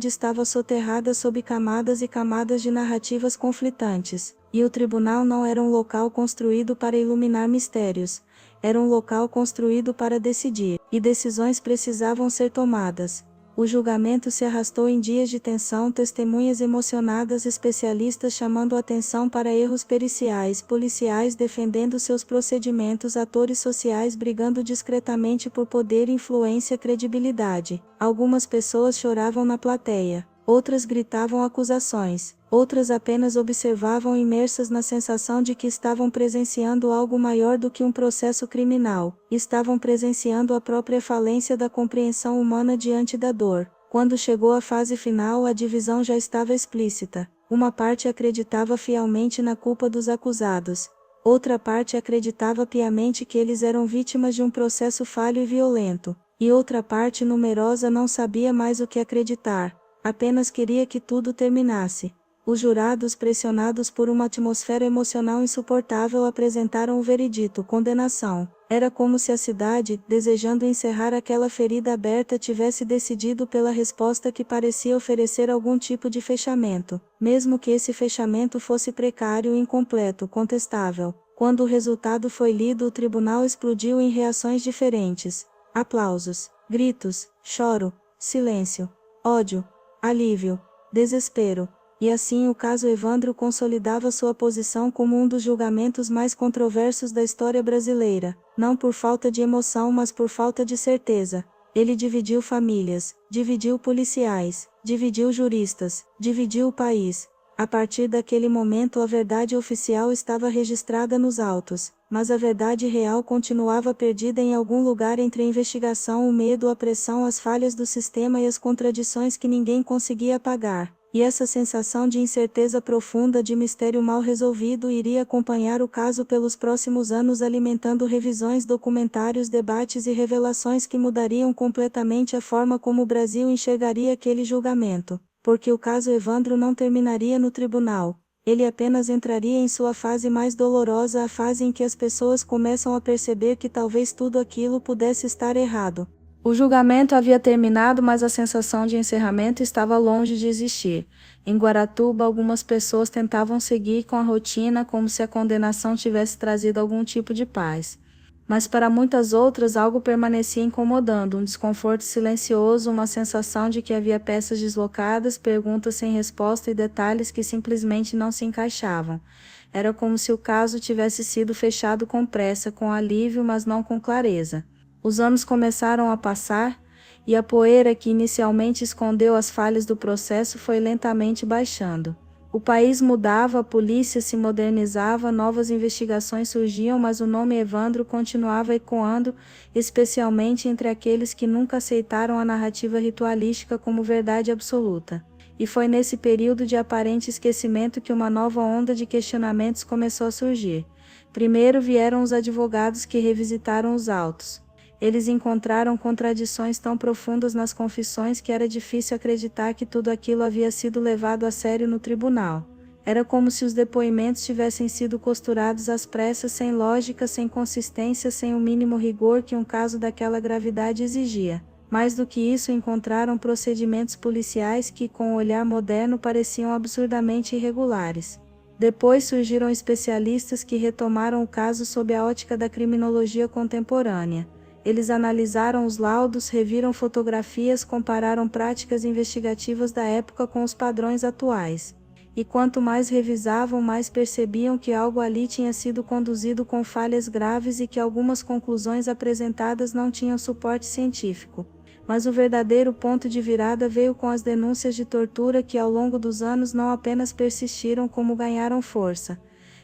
estava soterrada sob camadas e camadas de narrativas conflitantes. E o tribunal não era um local construído para iluminar mistérios. Era um local construído para decidir. E decisões precisavam ser tomadas. O julgamento se arrastou em dias de tensão, testemunhas emocionadas, especialistas chamando atenção para erros periciais, policiais defendendo seus procedimentos, atores sociais brigando discretamente por poder, influência, credibilidade. Algumas pessoas choravam na plateia, outras gritavam acusações, outras apenas observavam imersas na sensação de que estavam presenciando algo maior do que um processo criminal, estavam presenciando a própria falência da compreensão humana diante da dor. Quando chegou a fase final, a divisão já estava explícita. Uma parte acreditava fielmente na culpa dos acusados. Outra parte acreditava piamente que eles eram vítimas de um processo falho e violento. E outra parte numerosa não sabia mais o que acreditar. Apenas queria que tudo terminasse. Os jurados, pressionados por uma atmosfera emocional insuportável, apresentaram o veredito: condenação. Era como se a cidade, desejando encerrar aquela ferida aberta, tivesse decidido pela resposta que parecia oferecer algum tipo de fechamento, mesmo que esse fechamento fosse precário, incompleto, contestável. Quando o resultado foi lido, o tribunal explodiu em reações diferentes: aplausos, gritos, choro, silêncio, ódio, alívio, desespero. E assim o caso Evandro consolidava sua posição como um dos julgamentos mais controversos da história brasileira, não por falta de emoção, mas por falta de certeza. Ele dividiu famílias, dividiu policiais, dividiu juristas, dividiu o país. A partir daquele momento a verdade oficial estava registrada nos autos, mas a verdade real continuava perdida em algum lugar entre a investigação, o medo, a pressão, as falhas do sistema e as contradições que ninguém conseguia apagar. E essa sensação de incerteza profunda, de mistério mal resolvido, iria acompanhar o caso pelos próximos anos, alimentando revisões, documentários, debates e revelações que mudariam completamente a forma como o Brasil enxergaria aquele julgamento. Porque o caso Evandro não terminaria no tribunal. Ele apenas entraria em sua fase mais dolorosa, a fase em que as pessoas começam a perceber que talvez tudo aquilo pudesse estar errado. O julgamento havia terminado, mas a sensação de encerramento estava longe de existir. Em Guaratuba, algumas pessoas tentavam seguir com a rotina como se a condenação tivesse trazido algum tipo de paz. Mas para muitas outras algo permanecia incomodando, um desconforto silencioso, uma sensação de que havia peças deslocadas, perguntas sem resposta e detalhes que simplesmente não se encaixavam. Era como se o caso tivesse sido fechado com pressa, com alívio, mas não com clareza. Os anos começaram a passar, e a poeira que inicialmente escondeu as falhas do processo foi lentamente baixando. O país mudava, a polícia se modernizava, novas investigações surgiam, mas o nome Evandro continuava ecoando, especialmente entre aqueles que nunca aceitaram a narrativa ritualística como verdade absoluta. E foi nesse período de aparente esquecimento que uma nova onda de questionamentos começou a surgir. Primeiro vieram os advogados que revisitaram os autos. Eles encontraram contradições tão profundas nas confissões que era difícil acreditar que tudo aquilo havia sido levado a sério no tribunal. Era como se os depoimentos tivessem sido costurados às pressas, sem lógica, sem consistência, sem o mínimo rigor que um caso daquela gravidade exigia. Mais do que isso, encontraram procedimentos policiais que, com o olhar moderno, pareciam absurdamente irregulares. Depois surgiram especialistas que retomaram o caso sob a ótica da criminologia contemporânea. Eles analisaram os laudos, reviram fotografias, compararam práticas investigativas da época com os padrões atuais. E quanto mais revisavam, mais percebiam que algo ali tinha sido conduzido com falhas graves e que algumas conclusões apresentadas não tinham suporte científico. Mas o verdadeiro ponto de virada veio com as denúncias de tortura que ao longo dos anos não apenas persistiram como ganharam força.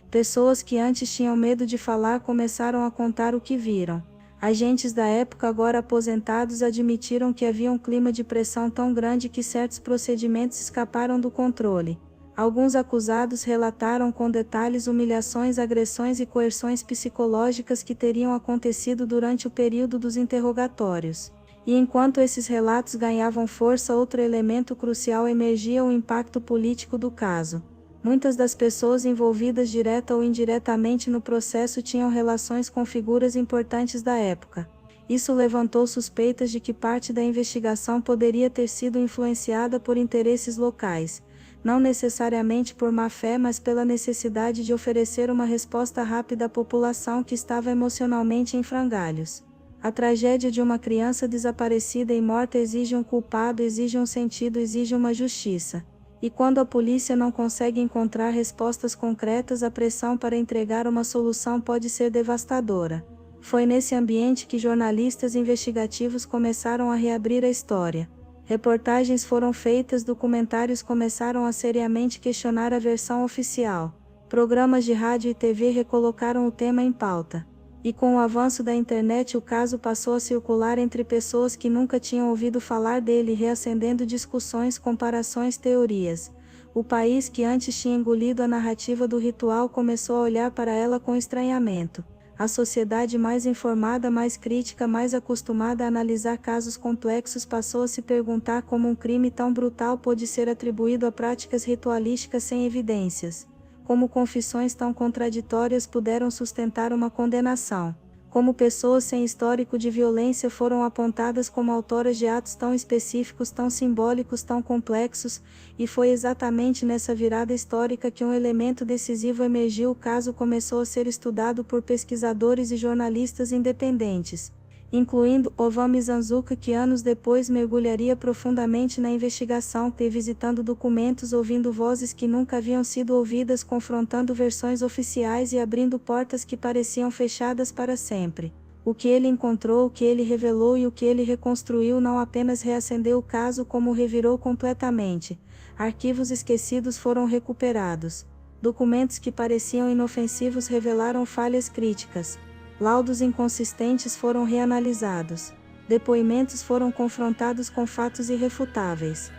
Pessoas que antes tinham medo de falar começaram a contar o que viram. Agentes da época agora aposentados admitiram que havia um clima de pressão tão grande que certos procedimentos escaparam do controle. Alguns acusados relataram com detalhes humilhações, agressões e coerções psicológicas que teriam acontecido durante o período dos interrogatórios. E enquanto esses relatos ganhavam força, outro elemento crucial emergia: o impacto político do caso. Muitas das pessoas envolvidas direta ou indiretamente no processo tinham relações com figuras importantes da época. Isso levantou suspeitas de que parte da investigação poderia ter sido influenciada por interesses locais, não necessariamente por má fé, mas pela necessidade de oferecer uma resposta rápida à população que estava emocionalmente em frangalhos. A tragédia de uma criança desaparecida e morta exige um culpado, exige um sentido, exige uma justiça. E quando a polícia não consegue encontrar respostas concretas, a pressão para entregar uma solução pode ser devastadora. Foi nesse ambiente que jornalistas investigativos começaram a reabrir a história. Reportagens foram feitas, documentários começaram a seriamente questionar a versão oficial. Programas de rádio e TV recolocaram o tema em pauta. E com o avanço da internet, o caso passou a circular entre pessoas que nunca tinham ouvido falar dele, reacendendo discussões, comparações, teorias. O país que antes tinha engolido a narrativa do ritual começou a olhar para ela com estranhamento. A sociedade mais informada, mais crítica, mais acostumada a analisar casos complexos passou a se perguntar como um crime tão brutal pôde ser atribuído a práticas ritualísticas sem evidências. Como confissões tão contraditórias puderam sustentar uma condenação. Como pessoas sem histórico de violência foram apontadas como autoras de atos tão específicos, tão simbólicos, tão complexos, e foi exatamente nessa virada histórica que um elemento decisivo emergiu. O caso começou a ser estudado por pesquisadores e jornalistas independentes, incluindo Ovan Mizanzuka, que anos depois mergulharia profundamente na investigação, revisitando documentos, ouvindo vozes que nunca haviam sido ouvidas, confrontando versões oficiais e abrindo portas que pareciam fechadas para sempre. O que ele encontrou, o que ele revelou e o que ele reconstruiu não apenas reacendeu o caso, como o revirou completamente. Arquivos esquecidos foram recuperados. Documentos que pareciam inofensivos revelaram falhas críticas. Laudos inconsistentes foram reanalisados. Depoimentos foram confrontados com fatos irrefutáveis.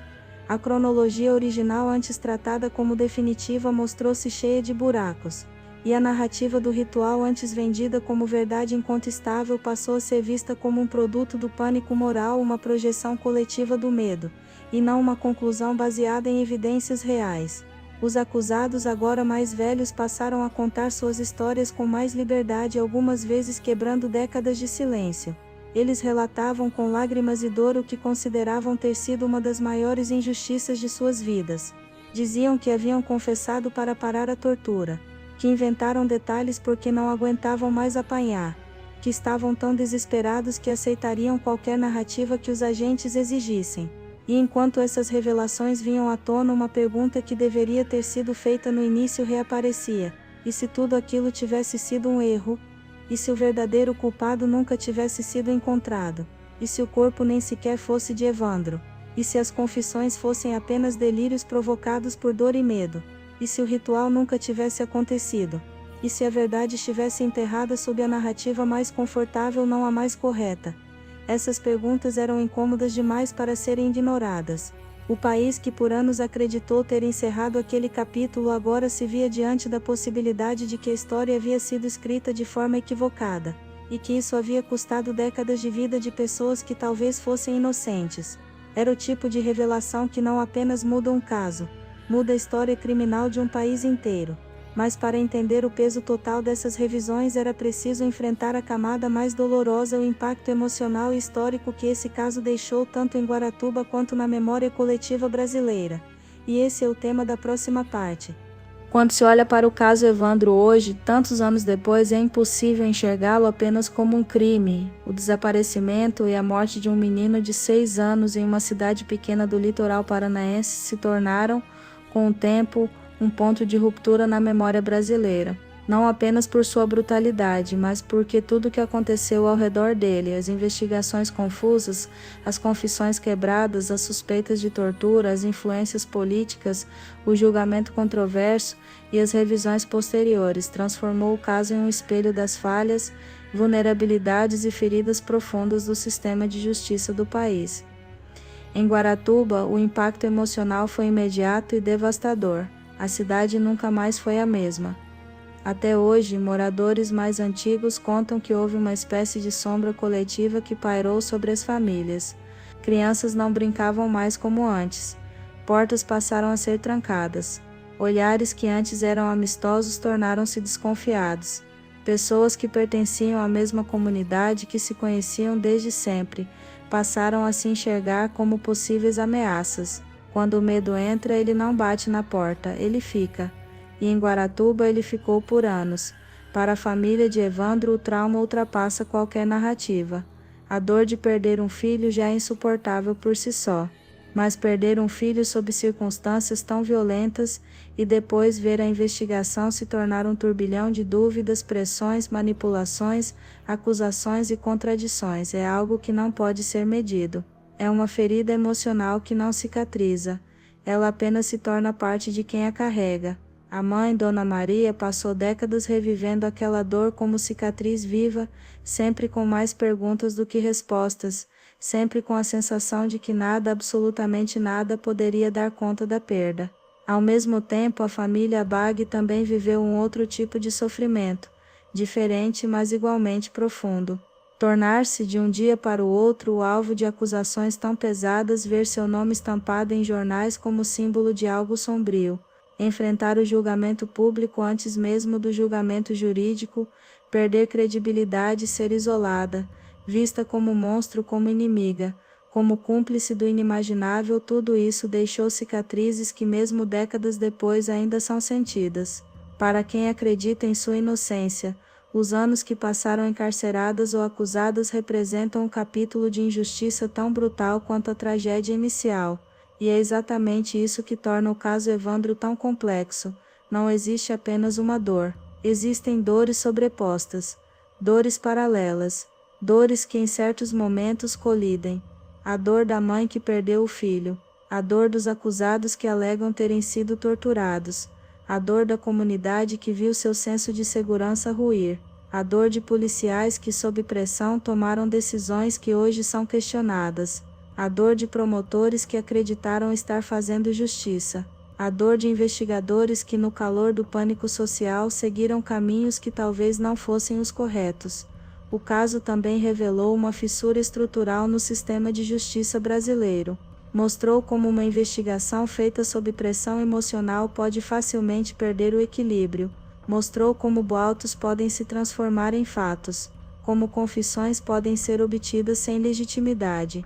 A cronologia original, antes tratada como definitiva, mostrou-se cheia de buracos. E a narrativa do ritual, antes vendida como verdade incontestável, passou a ser vista como um produto do pânico moral, uma projeção coletiva do medo, e não uma conclusão baseada em evidências reais. Os acusados, agora mais velhos, passaram a contar suas histórias com mais liberdade, algumas vezes quebrando décadas de silêncio. Eles relatavam com lágrimas e dor o que consideravam ter sido uma das maiores injustiças de suas vidas. Diziam que haviam confessado para parar a tortura, que inventaram detalhes porque não aguentavam mais apanhar, que estavam tão desesperados que aceitariam qualquer narrativa que os agentes exigissem. E enquanto essas revelações vinham à tona, uma pergunta que deveria ter sido feita no início reaparecia: e se tudo aquilo tivesse sido um erro? E se o verdadeiro culpado nunca tivesse sido encontrado? E se o corpo nem sequer fosse de Evandro? E se as confissões fossem apenas delírios provocados por dor e medo? E se o ritual nunca tivesse acontecido? E se a verdade estivesse enterrada sob a narrativa mais confortável, não a mais correta? Essas perguntas eram incômodas demais para serem ignoradas. O país que por anos acreditou ter encerrado aquele capítulo agora se via diante da possibilidade de que a história havia sido escrita de forma equivocada, e que isso havia custado décadas de vida de pessoas que talvez fossem inocentes. Era o tipo de revelação que não apenas muda um caso, muda a história criminal de um país inteiro. Mas para entender o peso total dessas revisões era preciso enfrentar a camada mais dolorosa, o impacto emocional e histórico que esse caso deixou tanto em Guaratuba quanto na memória coletiva brasileira. E esse é o tema da próxima parte. Quando se olha para o caso Evandro hoje, tantos anos depois, é impossível enxergá-lo apenas como um crime. O desaparecimento e a morte de um menino de 6 anos em uma cidade pequena do litoral paranaense se tornaram, com o tempo, um ponto de ruptura na memória brasileira. Não apenas por sua brutalidade, mas porque tudo o que aconteceu ao redor dele, as investigações confusas, as confissões quebradas, as suspeitas de tortura, as influências políticas, o julgamento controverso e as revisões posteriores, transformou o caso em um espelho das falhas, vulnerabilidades e feridas profundas do sistema de justiça do país. Em Guaratuba, o impacto emocional foi imediato e devastador. A cidade nunca mais foi a mesma. Até hoje, moradores mais antigos contam que houve uma espécie de sombra coletiva que pairou sobre as famílias. Crianças não brincavam mais como antes. Portas passaram a ser trancadas. Olhares que antes eram amistosos tornaram-se desconfiados. Pessoas que pertenciam à mesma comunidade, que se conheciam desde sempre, passaram a se enxergar como possíveis ameaças. Quando o medo entra, ele não bate na porta, ele fica. E em Guaratuba ele ficou por anos. Para a família de Evandro, o trauma ultrapassa qualquer narrativa. A dor de perder um filho já é insuportável por si só. Mas perder um filho sob circunstâncias tão violentas e depois ver a investigação se tornar um turbilhão de dúvidas, pressões, manipulações, acusações e contradições é algo que não pode ser medido. É uma ferida emocional que não cicatriza. Ela apenas se torna parte de quem a carrega. A mãe, Dona Maria, passou décadas revivendo aquela dor como cicatriz viva, sempre com mais perguntas do que respostas, sempre com a sensação de que nada, absolutamente nada, poderia dar conta da perda. Ao mesmo tempo, a família Bag também viveu um outro tipo de sofrimento, diferente mas igualmente profundo. Tornar-se de um dia para o outro o alvo de acusações tão pesadas, ver seu nome estampado em jornais como símbolo de algo sombrio, enfrentar o julgamento público antes mesmo do julgamento jurídico, perder credibilidade e ser isolada, vista como monstro, como inimiga, como cúmplice do inimaginável, tudo isso deixou cicatrizes que mesmo décadas depois ainda são sentidas. Para quem acredita em sua inocência, os anos que passaram encarceradas ou acusadas representam um capítulo de injustiça tão brutal quanto a tragédia inicial, e é exatamente isso que torna o caso Evandro tão complexo. Não existe apenas uma dor, existem dores sobrepostas, dores paralelas, dores que em certos momentos colidem. A dor da mãe que perdeu o filho, a dor dos acusados que alegam terem sido torturados, a dor da comunidade que viu seu senso de segurança ruir, a dor de policiais que sob pressão tomaram decisões que hoje são questionadas, a dor de promotores que acreditaram estar fazendo justiça, a dor de investigadores que no calor do pânico social seguiram caminhos que talvez não fossem os corretos. O caso também revelou uma fissura estrutural no sistema de justiça brasileiro. Mostrou como uma investigação feita sob pressão emocional pode facilmente perder o equilíbrio. Mostrou como boatos podem se transformar em fatos, como confissões podem ser obtidas sem legitimidade,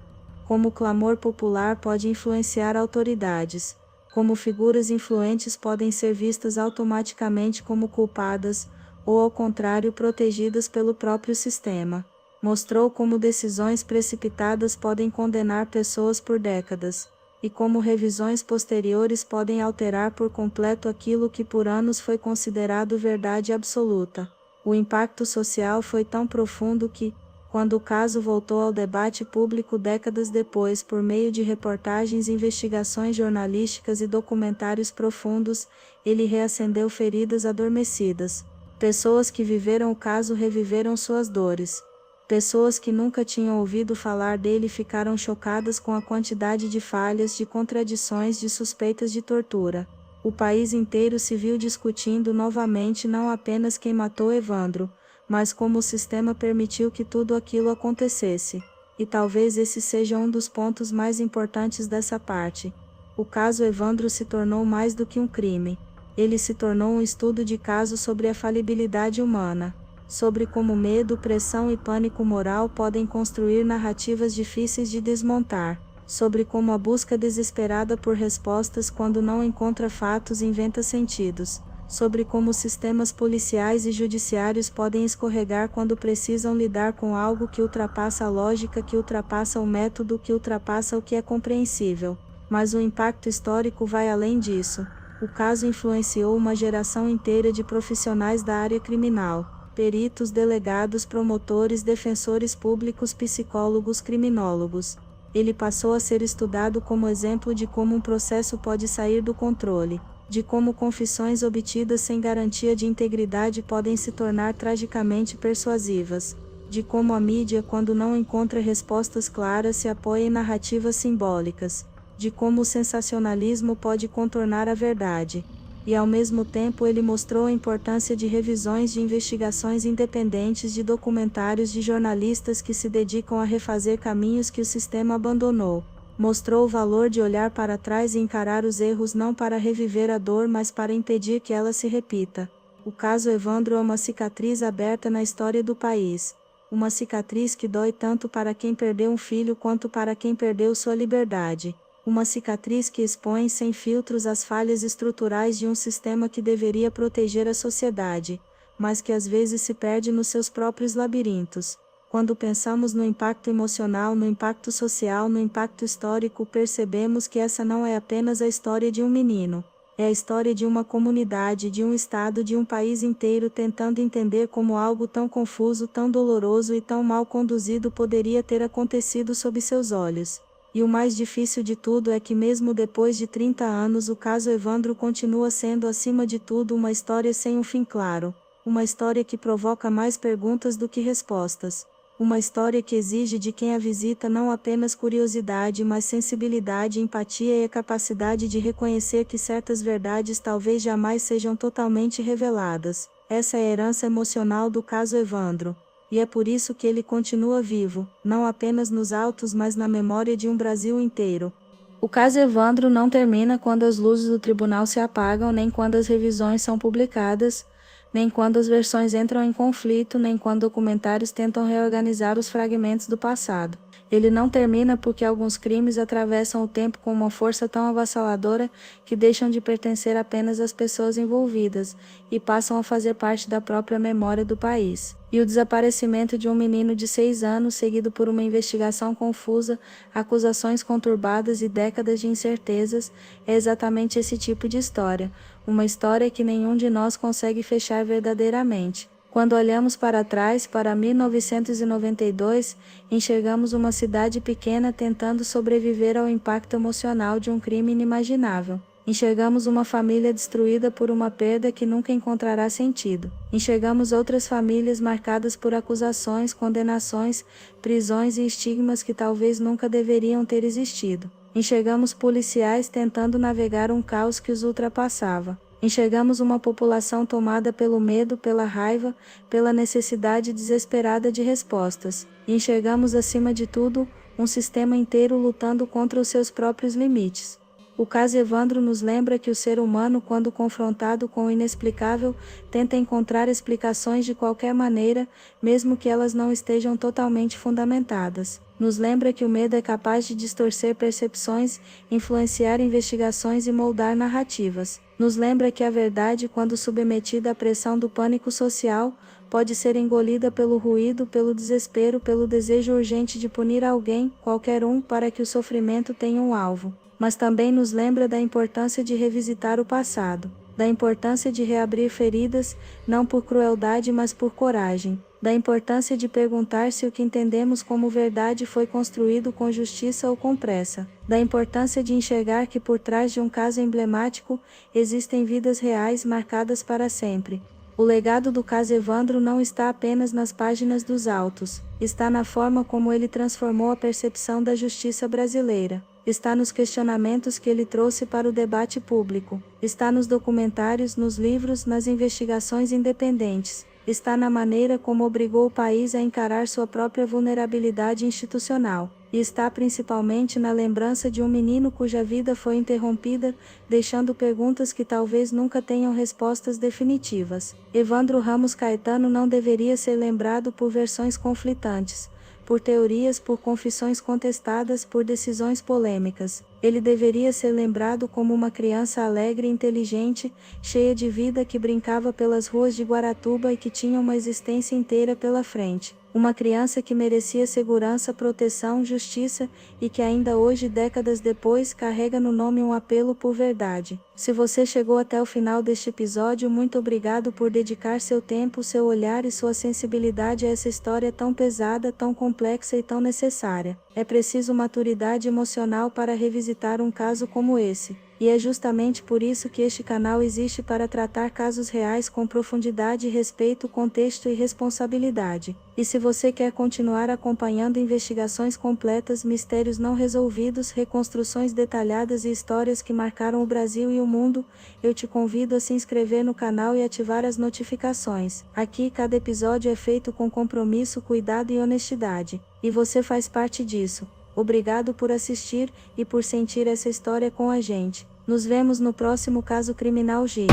como o clamor popular pode influenciar autoridades, como figuras influentes podem ser vistas automaticamente como culpadas, ou ao contrário protegidas pelo próprio sistema. Mostrou como decisões precipitadas podem condenar pessoas por décadas, e como revisões posteriores podem alterar por completo aquilo que por anos foi considerado verdade absoluta. O impacto social foi tão profundo que, quando o caso voltou ao debate público décadas depois por meio de reportagens, investigações jornalísticas e documentários profundos, ele reacendeu feridas adormecidas. Pessoas que viveram o caso reviveram suas dores. Pessoas que nunca tinham ouvido falar dele ficaram chocadas com a quantidade de falhas, de contradições, de suspeitas de tortura. O país inteiro se viu discutindo novamente não apenas quem matou Evandro, mas como o sistema permitiu que tudo aquilo acontecesse. E talvez esse seja um dos pontos mais importantes dessa parte. O caso Evandro se tornou mais do que um crime. Ele se tornou um estudo de caso sobre a falibilidade humana, sobre como medo, pressão e pânico moral podem construir narrativas difíceis de desmontar, sobre como a busca desesperada por respostas quando não encontra fatos inventa sentidos, sobre como sistemas policiais e judiciários podem escorregar quando precisam lidar com algo que ultrapassa a lógica, que ultrapassa o método, que ultrapassa o que é compreensível. Mas o impacto histórico vai além disso. O caso influenciou uma geração inteira de profissionais da área criminal. Peritos, delegados, promotores, defensores públicos, psicólogos, criminólogos. Ele passou a ser estudado como exemplo de como um processo pode sair do controle, de como confissões obtidas sem garantia de integridade podem se tornar tragicamente persuasivas, de como a mídia, quando não encontra respostas claras, se apoia em narrativas simbólicas, de como o sensacionalismo pode contornar a verdade. E ao mesmo tempo ele mostrou a importância de revisões de investigações independentes, de documentários de jornalistas que se dedicam a refazer caminhos que o sistema abandonou. Mostrou o valor de olhar para trás e encarar os erros não para reviver a dor, mas para impedir que ela se repita. O caso Evandro é uma cicatriz aberta na história do país. Uma cicatriz que dói tanto para quem perdeu um filho quanto para quem perdeu sua liberdade. Uma cicatriz que expõe sem filtros as falhas estruturais de um sistema que deveria proteger a sociedade, mas que às vezes se perde nos seus próprios labirintos. Quando pensamos no impacto emocional, no impacto social, no impacto histórico, percebemos que essa não é apenas a história de um menino. É a história de uma comunidade, de um estado, de um país inteiro tentando entender como algo tão confuso, tão doloroso e tão mal conduzido poderia ter acontecido sob seus olhos. E o mais difícil de tudo é que mesmo depois de 30 anos o caso Evandro continua sendo acima de tudo uma história sem um fim claro, uma história que provoca mais perguntas do que respostas, uma história que exige de quem a visita não apenas curiosidade mas sensibilidade, empatia e a capacidade de reconhecer que certas verdades talvez jamais sejam totalmente reveladas. Essa é a herança emocional do caso Evandro. E é por isso que ele continua vivo, não apenas nos autos mas na memória de um Brasil inteiro. O caso Evandro não termina quando as luzes do tribunal se apagam, nem quando as revisões são publicadas, nem quando as versões entram em conflito, nem quando documentários tentam reorganizar os fragmentos do passado. Ele não termina porque alguns crimes atravessam o tempo com uma força tão avassaladora que deixam de pertencer apenas às pessoas envolvidas e passam a fazer parte da própria memória do país. E o desaparecimento de um menino de 6 anos, seguido por uma investigação confusa, acusações conturbadas e décadas de incertezas, é exatamente esse tipo de história, uma história que nenhum de nós consegue fechar verdadeiramente. Quando olhamos para trás, para 1992, enxergamos uma cidade pequena tentando sobreviver ao impacto emocional de um crime inimaginável. Enxergamos uma família destruída por uma perda que nunca encontrará sentido. Enxergamos outras famílias marcadas por acusações, condenações, prisões e estigmas que talvez nunca deveriam ter existido. Enxergamos policiais tentando navegar um caos que os ultrapassava. Enxergamos uma população tomada pelo medo, pela raiva, pela necessidade desesperada de respostas. E enxergamos, acima de tudo, um sistema inteiro lutando contra os seus próprios limites. O caso Evandro nos lembra que o ser humano, quando confrontado com o inexplicável, tenta encontrar explicações de qualquer maneira, mesmo que elas não estejam totalmente fundamentadas. Nos lembra que o medo é capaz de distorcer percepções, influenciar investigações e moldar narrativas. Nos lembra que a verdade, quando submetida à pressão do pânico social, pode ser engolida pelo ruído, pelo desespero, pelo desejo urgente de punir alguém, qualquer um, para que o sofrimento tenha um alvo. Mas também nos lembra da importância de revisitar o passado, da importância de reabrir feridas, não por crueldade mas por coragem, da importância de perguntar se o que entendemos como verdade foi construído com justiça ou com pressa, da importância de enxergar que por trás de um caso emblemático, existem vidas reais marcadas para sempre. O legado do caso Evandro não está apenas nas páginas dos autos, está na forma como ele transformou a percepção da justiça brasileira. Está nos questionamentos que ele trouxe para o debate público. Está nos documentários, nos livros, nas investigações independentes. Está na maneira como obrigou o país a encarar sua própria vulnerabilidade institucional. E está principalmente na lembrança de um menino cuja vida foi interrompida, deixando perguntas que talvez nunca tenham respostas definitivas. Evandro Ramos Caetano não deveria ser lembrado por versões conflitantes, por teorias, por confissões contestadas, por decisões polêmicas. Ele deveria ser lembrado como uma criança alegre e inteligente, cheia de vida que brincava pelas ruas de Guaratuba e que tinha uma existência inteira pela frente. Uma criança que merecia segurança, proteção, justiça, e que ainda hoje, décadas depois, carrega no nome um apelo por verdade. Se você chegou até o final deste episódio, muito obrigado por dedicar seu tempo, seu olhar e sua sensibilidade a essa história tão pesada, tão complexa e tão necessária. É preciso maturidade emocional para revisitar um caso como esse. E é justamente por isso que este canal existe, para tratar casos reais com profundidade, respeito, contexto e responsabilidade. E se você quer continuar acompanhando investigações completas, mistérios não resolvidos, reconstruções detalhadas e histórias que marcaram o Brasil e o mundo, eu te convido a se inscrever no canal e ativar as notificações. Aqui cada episódio é feito com compromisso, cuidado e honestidade. E você faz parte disso. Obrigado por assistir e por sentir essa história com a gente. Nos vemos no próximo Caso Criminal G.